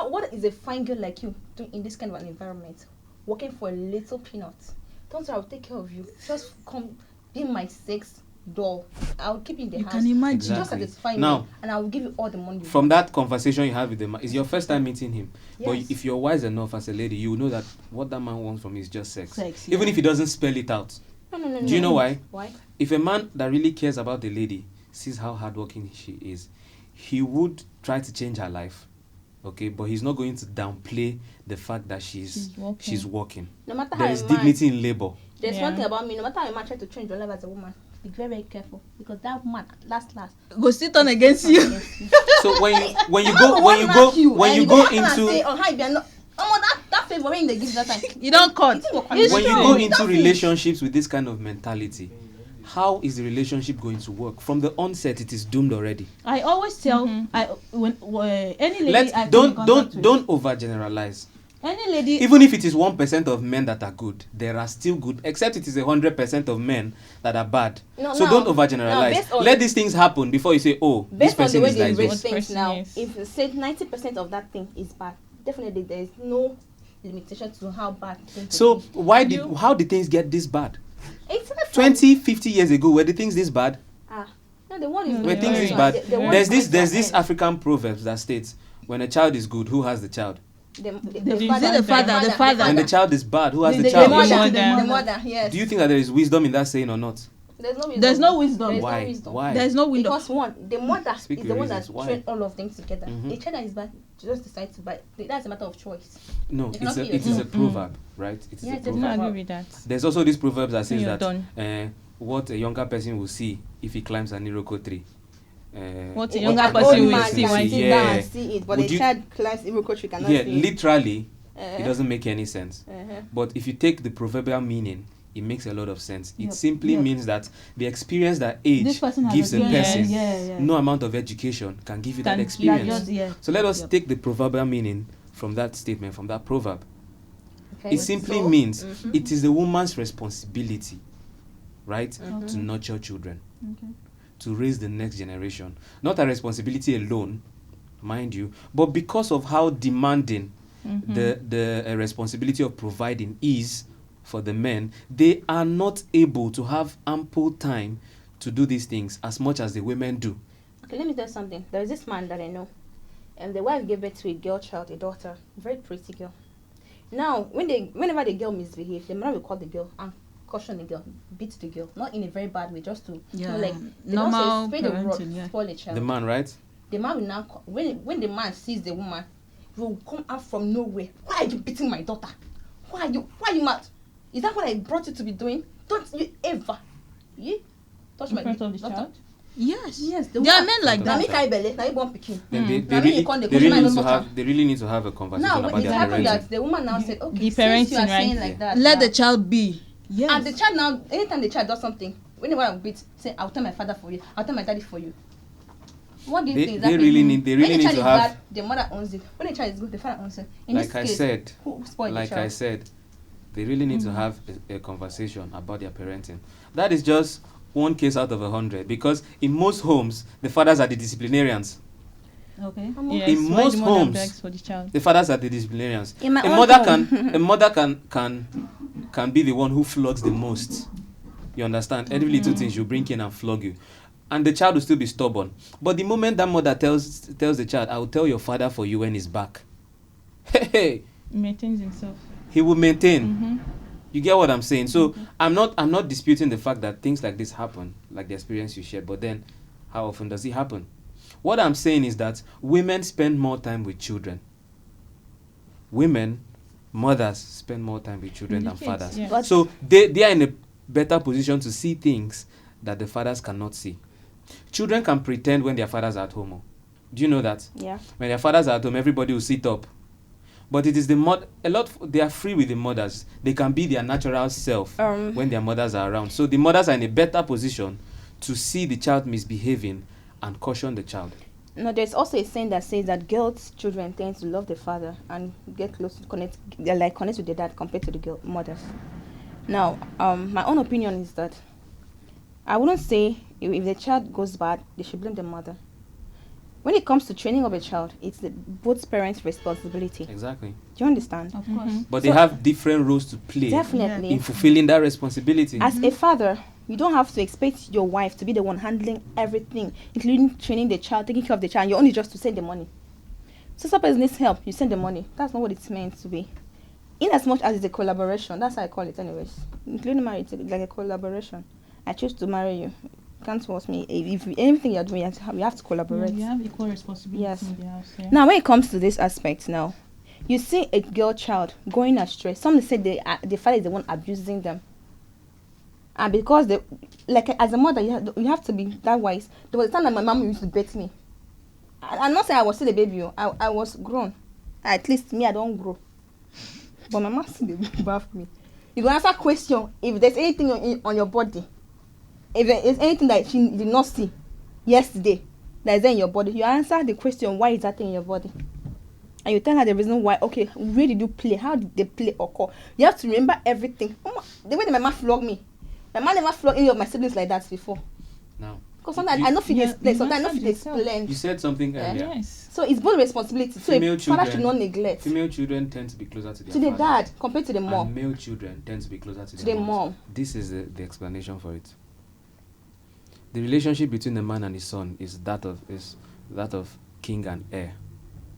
What is a fine girl like you doing in this kind of an environment, working for a little peanut? Don't worry, I'll take care of you. Just come, be my sex doll. I'll keep you in the You house. can imagine. Just Exactly. satisfy Now, me, and I'll give you all the money. From that conversation you have with the man, it's your first time meeting him. But Yes. if you're wise enough as a lady, you will know that what that man wants from you is just sex. Sex, Even yeah. if he doesn't spell it out. No. Do you know why? Why? If a man that really cares about the lady sees how hardworking she is, he would try to change her life. Okay, but he's not going to downplay the fact that she's working. No matter There how is a man, dignity in labor. there's Yeah. one thing about me. No matter how a man tries to change your life as a woman, be very, very careful because that man, last, Go sit on against you. So when you You go into oh hi, be not. That favor when they give that time. You don't cut. It's when true. you go into That's it. relationships with this kind of mentality, how is the relationship going to work? From the onset, it is doomed already. I always tell when any lady I come in Don't contact with, don't overgeneralize. any lady Even if it is 1% of men that are good, there are still good. Except it is 100% of men that are bad. No, So now- don't now, overgeneralize. based on- Let these things happen before you say, "Oh, this Based on the person way is they like rate this." things Person now, is- if you say 90% of that thing is bad, definitely there is no limitation to how bad things So will be. how did things get this bad? It's not from- 20, 50 years ago, were the things this bad? No, the one is Were the things one this is bad? the one There's is this going to African proverb that states, when a child is good, who has the child? the father? When the child is bad, who has the The child? mother. the mother, yes. Do you think that there is wisdom in that saying or not? There's no wisdom. There's no wisdom. There's Why? no wisdom. Why? There's no window. Because one, the mother Speak is the your one reasons. that Why? trained all of them together. Mhm. The child that is bad just decides to buy. That's a matter of choice. No, It cannot be it is a yourself. proverb, right? It is Yeah, a it's a I don't proverb. agree with that. There's also this proverb that says You're that done. what a younger person will see if he climbs an iroko tree. What a An younger old person will man see can when sit Yeah. down and see it, but Would the you- child climbs Iroko tree cannot Yeah, see it. literally, Uh-huh. it doesn't make any sense. Uh-huh. But if you take the proverbial meaning, it makes a lot of sense. It Yep, simply yep. means that the experience that This age person has gives a experience. person, Yeah. no amount of education can give you that Can give experience. you. So let us Yep. take the proverbial meaning from that statement, from that proverb. Okay. It simply So- means Mhm. it is the woman's responsibility, right, Mhm. to nurture children, Okay. to raise the next generation. Not a responsibility alone, mind you, but because of how demanding Mhm. the responsibility of providing is for the men, they are not able to have ample time to do these things as much as the women do. Okay, let me tell you something. There is this man that I know, and the wife gave birth to a girl child, a daughter, a very pretty girl. Now, whenever the girl misbehaves, the mother will call the girl and caution the girl, beat the girl, not in a very bad way, just to Yeah, like normal spray the rod, parenting, yeah. spoil the child. The man, right? The man will now when the man sees the woman, he will come out from nowhere. Why are you beating my daughter? Why are you mad? Is that what I brought you to be doing? Don't you ever touch In my front of the daughter? child. Yes. Yes, There are men like Now that. me carry belle, now you born pikin. Then they Now, really, you call the they really woman need to no have matter. they really need to have a conversation Now, about when it their happened parenting. that the woman now said, okay, The since you are parenting, saying right? like that, Let now, the child be. Yes. and the child now, anytime the child does something, whenever I beat, say, I'll tell my father for you, I'll tell my daddy for you. What do you think is They happening? really need When the to child is have, bad, the mother owns it. When the child is good, the father owns it. In like this I case, said, who spoiled like the child? I said, they really need to have a conversation about their parenting. That is just one case out of 100, because in most homes the fathers are the disciplinarians. Okay. Yes, In why most the mother homes, begs for the child. The fathers are the disciplinarians. In my A own mother home. a mother can be the one who flogs the most. You understand? Every little thing she'll bring in and flog you, and the child will still be stubborn. But the moment that mother tells the child, "I will tell your father for you when he's back," hey, He maintains himself. he will maintain. Mm-hmm. You get what I'm saying? So I'm not disputing the fact that things like this happen, like the experience you shared. But then, how often does it happen? What I'm saying is that women spend more time with children. Women, mothers, spend more time with children than Kids, fathers. yeah. But So they are in a better position to see things that the fathers cannot see. Children can pretend when their fathers are at home. Oh. Do you know that? yeah, When their fathers are at home, everybody will sit up. But it is they are free with the mothers. They can be their natural self when their mothers are around. So the mothers are in a better position to see the child misbehaving and caution the child. no, there's also a saying that says that girls' children tend to love the father and get close to connect with their dad compared to the girl mothers. Now, my own opinion is that I wouldn't say if the child goes bad, they should blame the mother. When it comes to training of a child, it's both parents' responsibility. Exactly. Do you understand? Of course. But So- they have different roles to play Definitely. in fulfilling that responsibility. As a father, you don't have to expect your wife to be the one handling everything, including training the child, taking care of the child. You're only just to send the money. So somebody needs help, you send the money. That's not what it's meant to be. In as much as it's a collaboration, that's how I call it anyways. Including marriage, it's like a collaboration. I choose to marry you. Can't force me. If anything you're doing, you have to collaborate. You have equal responsibility Yes. in the house. Yeah. Now, when it comes to this aspect, now, you see a girl child going astray. Some say the father is the one abusing them, and because as a mother, you have to be that wise. There was a time that my mom used to beat me. I'm not saying I was still a baby. I was grown. At least me, I don't grow. But my mom still bath me. You go answer question if there's anything on your body. If there is anything that she did not see yesterday that is there in your body, you answer the question, why is that thing in your body? And you tell her the reason why. Okay, where did you play? How did the play occur? You have to remember everything. The way that my mom flogged me. My mom never flogged any of my siblings like that before. Now, Because sometimes I know fit explain. you Sometimes I know answered fit yourself. explain. you said something earlier. Yes. So it's both responsibility. So Female a father should children- not neglect Female children tend to be closer to their to the fathers, dad compared to the mom. and male children tend to be closer to To their the moms. mom. This is the explanation for it. The relationship between a man and his son is that of king and heir.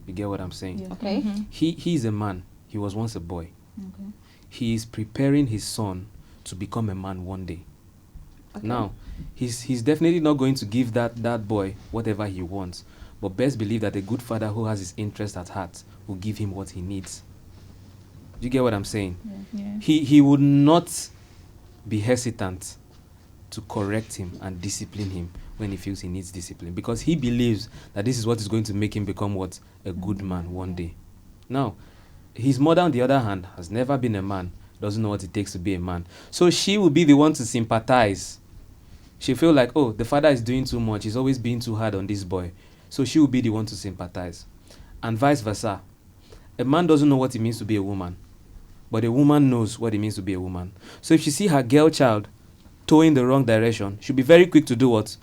You get what I'm saying? Yeah. Okay. He is a man. He was once a boy. Okay. He is preparing his son to become a man one day. Okay. Now, he's definitely not going to give that boy whatever he wants. But best believe that a good father who has his interest at heart will give him what he needs. Do you get what I'm saying? Yeah. He would not be hesitant to correct him and discipline him when he feels he needs discipline, because he believes that this is what is going to make him become what? A good man one day. Now, his mother, on the other hand, has never been a man, doesn't know what it takes to be a man. So she will be the one to sympathize. She'll feel like, oh, the father is doing too much. He's always being too hard on this boy. So she will be the one to sympathize. And vice versa. A man doesn't know what it means to be a woman, but a woman knows what it means to be a woman. So if she see her girl child towing the wrong direction, she'll be very quick to do what?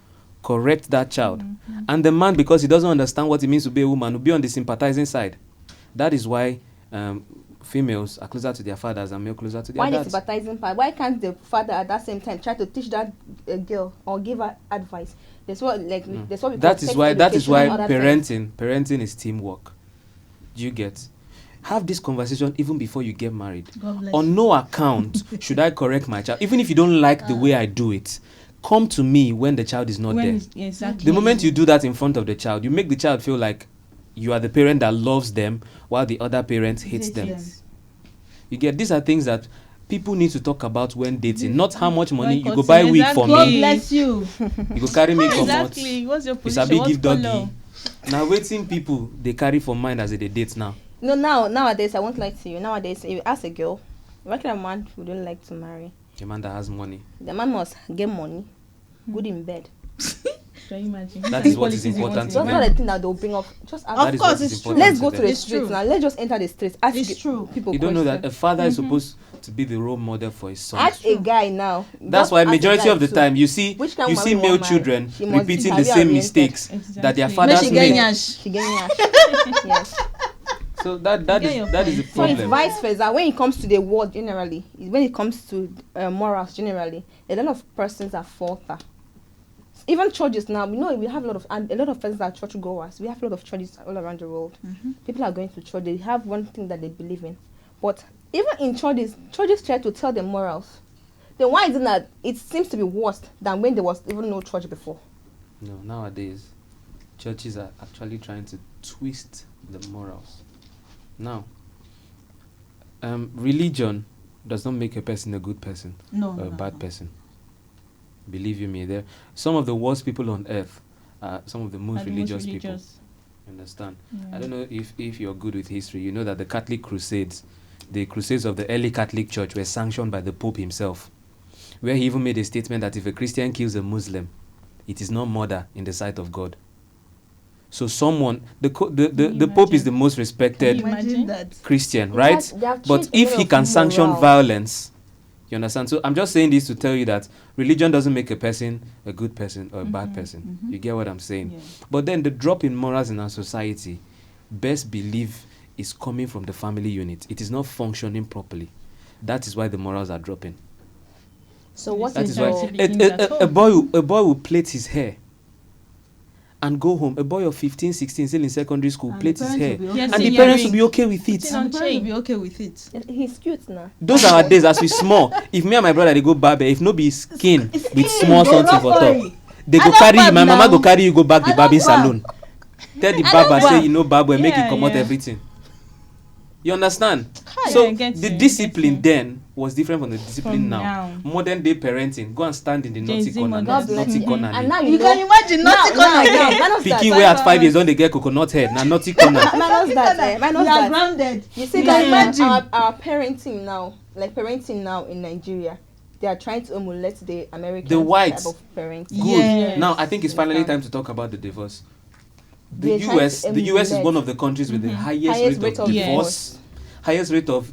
Correct that child. And the man, because he doesn't understand what it means to be a woman, will be on the sympathizing side. That is why females are closer to their fathers and male closer to their Why the dads. sympathizing part? Why can't the father at that same time try to teach that girl or give her advice? That's what that's what we call That is sex why education and other things. parenting is teamwork. Do you get? Have this conversation even before you get married. God bless On no account should I correct my child, even if you don't like the way I do it. Come to me when the child is not there. Exactly. The moment you do that in front of the child, you make the child feel like you are the parent that loves them while the other parent hates them. Yes. You get? These are things that people need to talk about when dating. Not how much money Like you go buy wig for God me. bless you. You go carry me come out. Exactly. What's your You position? sabi What give color? doggy. Now waiting people they carry for mind as they date now. No, nowadays I won't lie to you. Nowadays, if you ask a girl, what kind of man would you like to marry? A man that has money. The man must get money, good in bed. Can you imagine? That is what is important to That's them. not the thing that they'll bring up. Just ask. Of That is course, what is it's true. important Let's go to them. the It's streets true. now. Let's just enter the streets. Ask It's true. people You don't know that questions. a father is supposed to be the role model for his son. Ask a guy now. That's Just why ask a majority guy of the too. time you see Which kind of male woman marry? children She must be repeating the same career-oriented. mistakes that their Exactly. fathers Make she get made. nyash. She getting yash. Yes. So that get your is the point. So it's problem. vice versa. When it comes to the world generally, when it comes to morals generally, a lot of persons are falter. Even churches now, we know we have a lot of persons that are church goers. We have a lot of churches all around the world. People are going to church. They have one thing that they believe in. But even in churches try to tell them morals. Then why is it that it seems to be worse than when there was even no church before? No, nowadays churches are actually trying to twist the morals. Now, religion does not make a person a good person No, or a no, bad no. person. Believe you me, there some of the worst people on earth are some of the most Are the most religious people. Understand? I don't know if you're good with history. You know that the Catholic Crusades, the Crusades of the early Catholic Church, were sanctioned by the Pope himself, where he even made a statement that if a Christian kills a Muslim, it is not murder in the sight of God. So someone, the Pope is the most respected Can you Imagine that. Christian, They right? have But changed a if lot he of can sanction morals. violence, you understand? So I'm just saying this to tell you that religion doesn't make a person a good person or a bad person. You get what I'm saying? Yeah. But then the drop in morals in our society, best believe, is coming from the family unit. It is not functioning properly. That is why the morals are dropping. So what That is is why your Begins at a boy will plait his hair and go home. A boy of 15, 16, still in secondary school, And plait the his parents hair. will be Yes, And see, the parents will earring. be okay with it. Putting And on the parents will chain. be okay with it. he's cute now. Those are our days as we small. If me and my brother they go barber, if no be skin with small Go something for rough top, oil. they I go don't carry you. barb My mama now. go carry you go back the I barbing don't barb. salon. Tell the I barber don't say barb. you know barb will make you Yeah, come out yeah. everything. You understand? Yeah, So I get the you, I discipline get you. then was different from the discipline From now. now. Modern day parenting, go and stand in the Gen naughty Z corner, mothers. God bless naughty you. corner. And now You know. can imagine nothing now, again. minus that. Picking way at 5 years don't they get coconut head? Now naughty corner. Minus that. Minus You are that. grounded. You see You that can imagine. our parenting now, like parenting now in Nigeria, they are trying to emulate the American The whites. type of parenting. Good. Yes. Now I think it's finally Understand. time to talk about the divorce. They're trying to The US is emulate. one of the countries with the highest, Highest rate of rate of divorce, highest rate of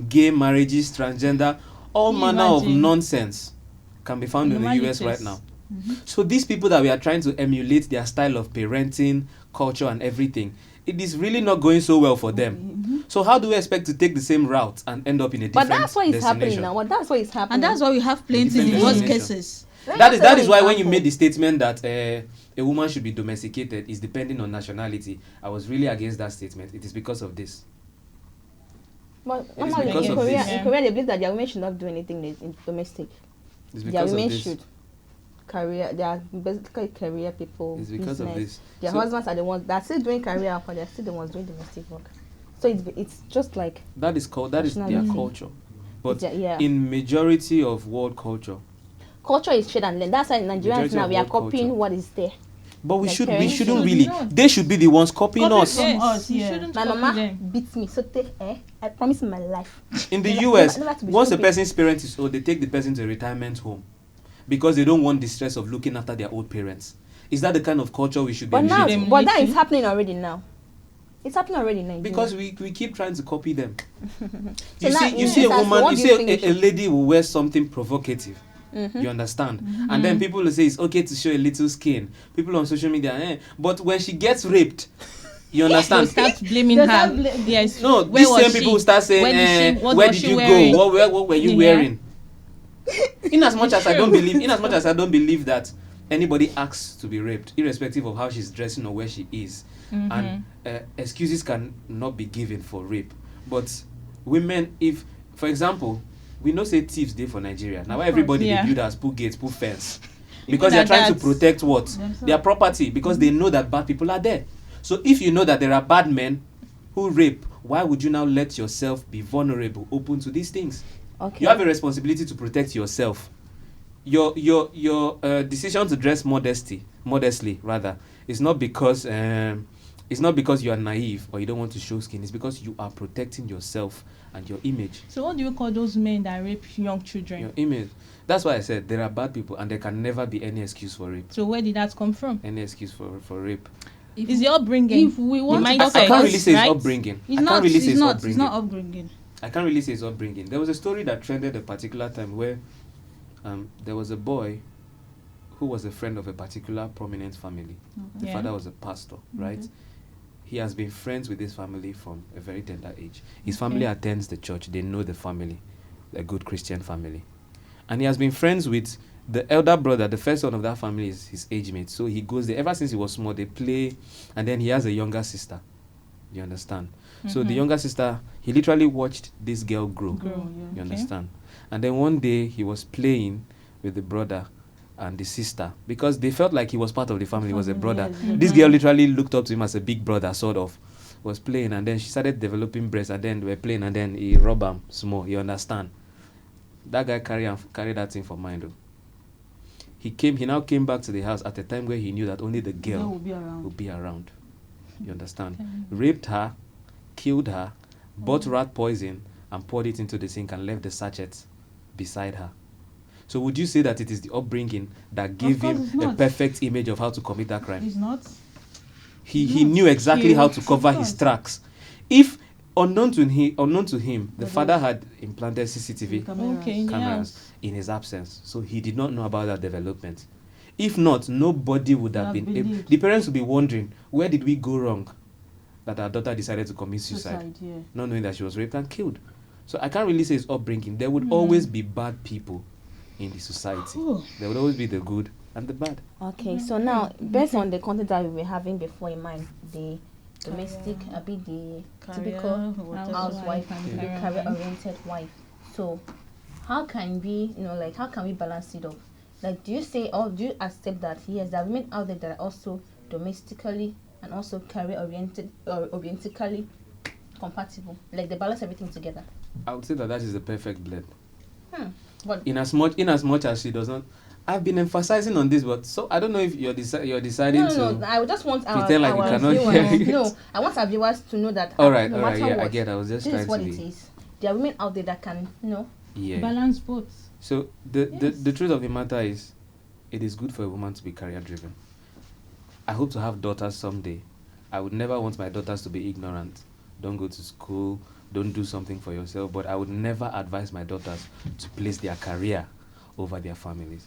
gay marriages, transgender, all Can you manner of imagine? nonsense can be found in the US right Normalities. now. So these people that we are trying to emulate their style of parenting, culture, and everything, it is really not going so well for them. So how do we expect to take the same route and end up in a different But that's what is happening destination? now. But that's what is happening. And that's why we have plenty Different divorce destination. cases. That is why when you made the statement that a woman should be domesticated is depending on nationality, I was really against that statement. It is because of this. But It is normally because in of Korea, this. in Korea, they believe that their women should not do anything in domestic. It's Their because of women this. should career. They are basically career people. It's because of business. this. Their So husbands are the ones that are still doing career, but they're still the ones doing domestic work. So it's just like that is their nationality. culture. But yeah. in majority of world culture, culture is trade and learn. That's why Nigerians Majority now of we are world copying culture. what is there. but we Like shouldn't parents really. should. They should be the ones copying Copy us. from Yes, us, you yeah. shouldn't My copy mama them. beats me, so I promise in my life. In the Never- US, never to be once a stupid. person's parent is old, they take the person to a retirement home because they don't want the stress of looking after their old parents. Is that the kind of culture we should be But now, emulating? but that is Emulating. happening already now. It's happening already in Nigeria. Because we keep trying to copy them. So you now see, in you see a essence, woman, what you do see you think we a should- lady will wear something provocative. Mm-hmm. You understand? And then people will say it's okay to show a little skin. People on social media, but when she gets raped, you They'll understand? start blaming They'll her. start bla- Yes. No, Where these was same she? people will start saying, Where did she- what where was did she you wearing? go? What were you Yeah. wearing? In as much It's as I don't true. believe, that anybody asks to be raped, irrespective of how she's dressing or where she is, and excuses can not be given for rape. But women, if, for example, we know say thieves dey for Nigeria. Now everybody yeah. dey build house, put gates, put fence, People because they're that trying to that's protect what themselves. their property, because they know that bad people are there. So if you know that there are bad men who rape, why would you now let yourself be vulnerable, open to these things? Okay. You have a responsibility to protect yourself. Your decision to dress modestly rather, is not because you are naive or you don't want to show skin. It's because you are protecting yourself and your image. So what do you call those men that rape young children? Your image. That's why I said there are bad people and there can never be any excuse for rape. So where did that come from? Any excuse for rape. Is the upbringing? If we want The to mindset, talk I can't about really say it's right? upbringing. It's I not. can't really say It's it's not. upbringing. It's not upbringing. I can't really say it's upbringing. There was a story that trended a particular time where there was a boy who was a friend of a particular prominent family. The Yeah. father was a pastor, right? He has been friends with this family from a very tender age. His family attends the church. They know the family, a good Christian family. And he has been friends with the elder brother. The first son of that family is his age mate. So he goes there. Ever since he was small, they play. And then he has a younger sister. You understand? So the younger sister, he literally watched this girl grow. You understand? And then one day he was playing with the brother and the sister because they felt like he was part of the family. He was a brother. This girl literally looked up to him as a big brother, sort of. Was playing, and then she started developing breasts, and then they were playing, and then he rubbed him small. You understand? That guy carried that thing for mind. Though. He now came back to the house at a time where he knew that only the girl would be around. You understand? Raped her, killed her, bought rat poison, and poured it into the sink and left the sachet beside her. So would you say that it is the upbringing that gave course him it's a not. perfect image of how to commit that crime? It's not. He knew exactly how to cover his tracks. If unknown to him, the father had implanted CCTV Okay, in the cameras house. in his absence, so he did not know about that development. If not, nobody would have been able. believed. The parents would be wondering, where did we go wrong that our daughter decided to commit suicide, Yeah. not knowing that she was raped and killed? So I can't really say it's upbringing. There would always be bad people in the society. There would always be the good and the bad. Okay, so now based on the content that we were having before in mind, the domestic, a bit the typical housewife, and the career-oriented wife. So how can we, how can we balance it off? Like, do you say or do you accept that yes, there are women out there that are also domestically and also career-oriented or orientically compatible? Like they balance everything together. I would say that is the perfect blend. But In as much as she does not. I've been emphasizing on this, but so I don't know if you're deciding no, I just want our, pretend like you our cannot viewers. hear it. No, I want our viewers to know that. All right, no all right, matter yeah, I what, get. I was just this trying is what to it be. is. There are women out there that can, Yeah. Balance both. So the truth of the matter is, it is good for a woman to be career driven. I hope to have daughters someday. I would never want my daughters to be ignorant. Don't go to school. Don't do something for yourself. But I would never advise my daughters to place their career over their families.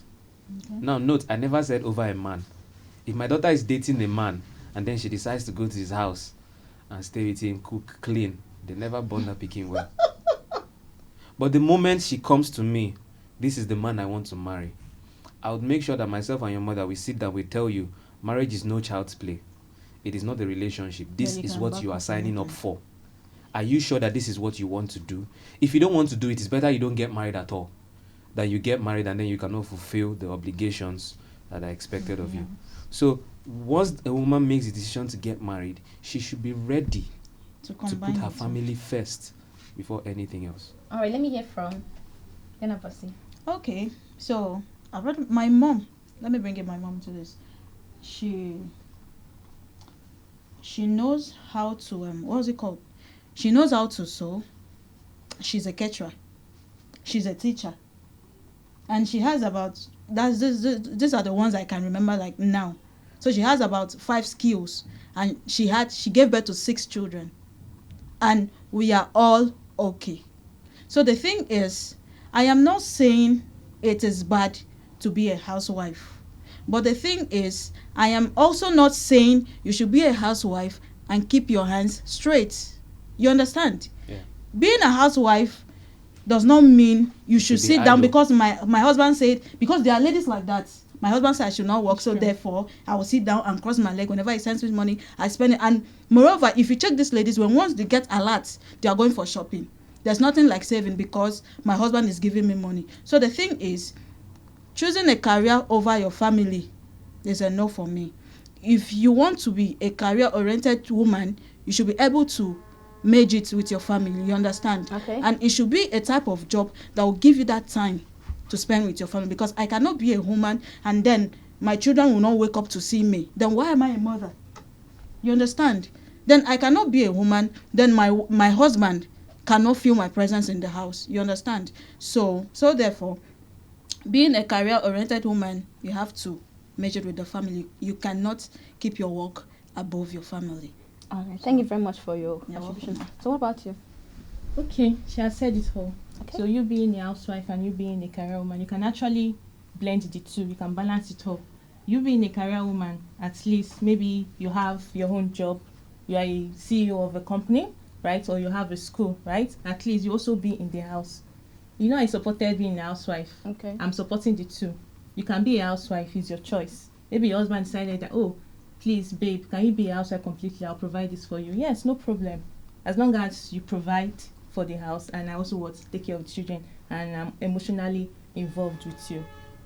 Now, note, I never said over a man. If my daughter is dating a man and then she decides to go to his house and stay with him, cook, clean, they never born her picking well. But the moment she comes to me, this is the man I want to marry, I would make sure that myself and your mother, we sit down, we tell you, marriage is no child's play. It is not a relationship. This is what you are signing up for. Are you sure that this is what you want to do? If you don't want to do it, it's better you don't get married at all than you get married and then you cannot fulfill the obligations that are expected of you. So once a woman makes the decision to get married, she should be ready to put her family first before anything else. All right, let me hear from Yanabasi. Okay, so I've read my mom. Let me bring in my mom to this. She knows how to what's it called? She knows how to sew. She's a caterer. She's a teacher. And she has about these are the ones I can remember like now. So she has about 5 skills, and she gave birth to 6 children, and we are all okay. So the thing is, I am not saying it is bad to be a housewife, but the thing is, I am also not saying you should be a housewife and keep your hands straight. You understand? Yeah. Being a housewife does not mean you should sit down idle. because my husband said, because there are ladies like that. My husband said I should not work, so therefore I will sit down and cross my leg. Whenever he sends me money, I spend it. And moreover, if you check these ladies, once they get alert, they are going for shopping. There's nothing like saving because my husband is giving me money. So the thing is, choosing a career over your family is a no for me. If you want to be a career-oriented woman, you should be able to merge it with your family. You understand? Okay. And it should be a type of job that will give you that time to spend with your family, because I cannot be a woman and then my children will not wake up to see me. Then why am I a mother? You understand? Then I cannot be a woman, then my husband cannot feel my presence in the house. You understand? So therefore, being a career-oriented woman, you have to measure with the family. You cannot keep your work above your family. All right. Thank you very much for your You're contribution. welcome. So what about you? Okay, she has said it all. Okay. So you being a housewife and you being a career woman, you can actually blend the two. You can balance it all. You being a career woman, at least maybe you have your own job. You are a CEO of a company, right? Or you have a school, right? At least you also be in the house. You know, I supported being a housewife. Okay. I'm supporting the two. You can be a housewife, it's your choice. Maybe your husband decided that, oh, please, babe, can you be a housewife completely? I'll provide this for you. Yes, no problem. As long as you provide for the house, and I also want to take care of the children, and I'm emotionally involved with you.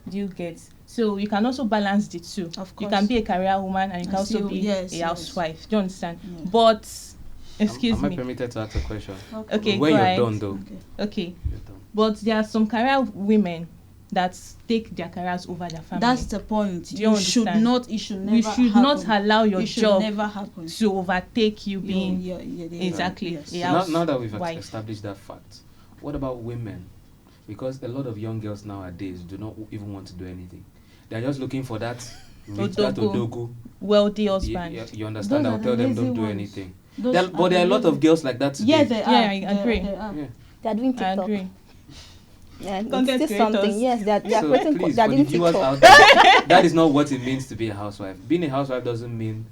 Do you get? So you can also balance the two. Of course. You can be a career woman and you can also still- be yes, a yes. housewife. Do you understand? Yeah. But, excuse Am I me. permitted to ask a question? Okay, When go you're ahead. done, though. Okay. Okay. You're done. But there are some career women that take their careers over their family. That's the point. Do you understand? It should never You should happen. not allow your It should job never happen. to overtake you being Yeah, exactly yes. a So house now that we've wife. established that fact, what about women? Because a lot of young girls nowadays do not even want to do anything. They're just looking for that odogu. Wealthy husband. You understand? Those I'll are tell the them don't lazy do ones. anything. Those But there are a lot of girls like that today. Yeah, they are. Yeah, I They- agree. they are. Yeah. They are doing I TikTok. agree. Yeah, Content it's still something. creators. Yes, they are So creating. please, They are for the doing viewers TikTok. out there, that is not what it means to be a housewife. Being a housewife doesn't mean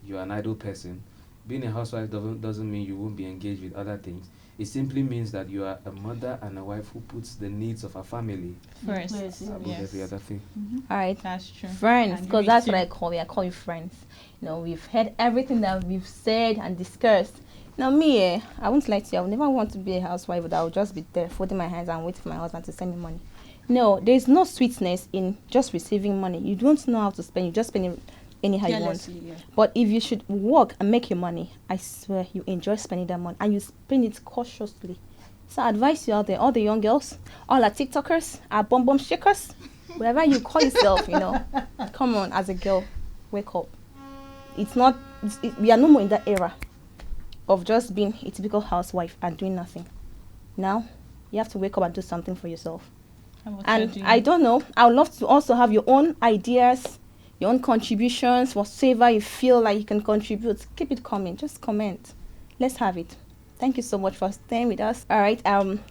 you're an idle person. Being a housewife doesn't mean you won't be engaged with other things. It simply means that you are a mother and a wife who puts the needs of her family First. Yes, above Yes. every other thing. All right. That's true. Friends, I agree because that's too. what I call you. I call you friends. You know, we've heard everything that we've said and discussed. Now, me, I won't lie to you. I would never want to be a housewife, but I would just be there, folding my hands and waiting for my husband to send me money. No, there's no sweetness in just receiving money. You don't know how to spend. You just spend it anyhow you want. Carelessly, yeah. But if you should work and make your money, I swear you enjoy spending that money and you spend it cautiously. So I advise you out there, all the young girls, all our TikTokers, our bum shakers, whatever you call yourself, you know, come on, as a girl, wake up. It's not, we are no more in that era of just being a typical housewife and doing nothing. Now, you have to wake up and do something for yourself. And I don't know, I would love to also have your own ideas, your own contributions, whatever you feel like you can contribute. Keep it coming. Just comment. Let's have it. Thank you so much for staying with us. All right.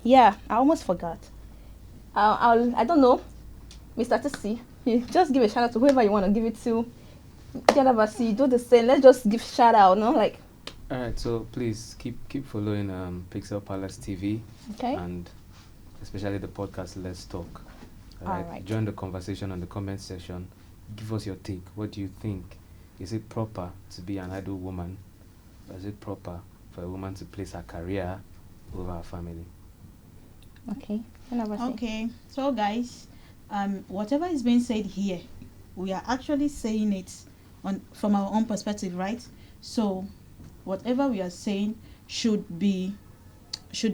Yeah, I almost forgot. I don't know, Mr. ATISI, You just give a shout out to whoever you want to give it to. See, do the same. Let's just give shout out, no? Like. All right, so please keep following Pixel Palace TV, Okay. and especially the podcast Let's Talk. All right. Join the conversation on the comment section. Give us your take. What do you think? Is it proper to be an idle woman? Or is it proper for a woman to place her career over her family? Okay. Okay. So guys, whatever is being said here, we are actually saying it from our own perspective, right? So whatever we are saying should be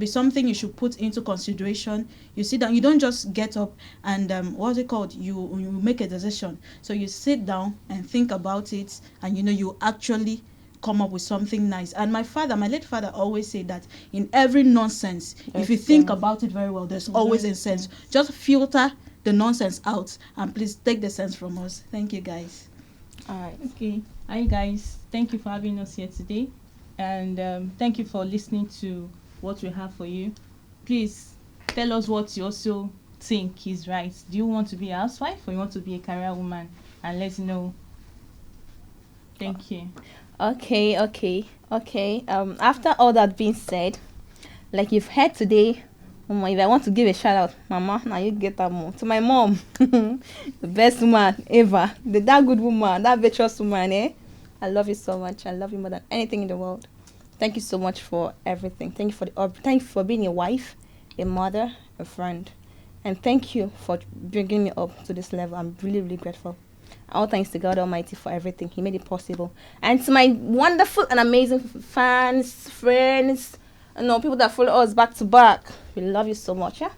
something you should put into consideration. You sit down, you don't just get up and what's it called, you make a decision. So you sit down and think about it, and you actually come up with something nice. And my late father always said that in every nonsense, if you think about it very well, there's always a sense. Just filter the nonsense out, and please take the sense from us. Thank you, guys. All right. Okay. Hi guys, thank you for having us here today, and thank you for listening to what we have for you. Please tell us what you also think is right. Do you want to be a housewife or you want to be a career woman? And let's know. Thank you. Okay. After all that being said, like you've heard today, Mama, if I want to give a shout out, Mama, now you get that mom. To my mom, the best woman ever, that good woman, that virtuous woman, eh? I love you so much. I love you more than anything in the world. Thank you so much for everything. Thank you for being a wife, a mother, a friend, and thank you for bringing me up to this level. I'm really, really grateful. All thanks to God Almighty for everything. He made it possible. And to my wonderful and amazing fans, friends, people that follow us back to back, we love you so much. Yeah,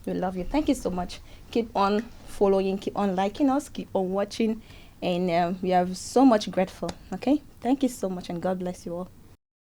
we love you. Thank you so much. Keep on following, keep on liking us, keep on watching, and we are so much grateful. Okay, thank you so much, and God bless you all.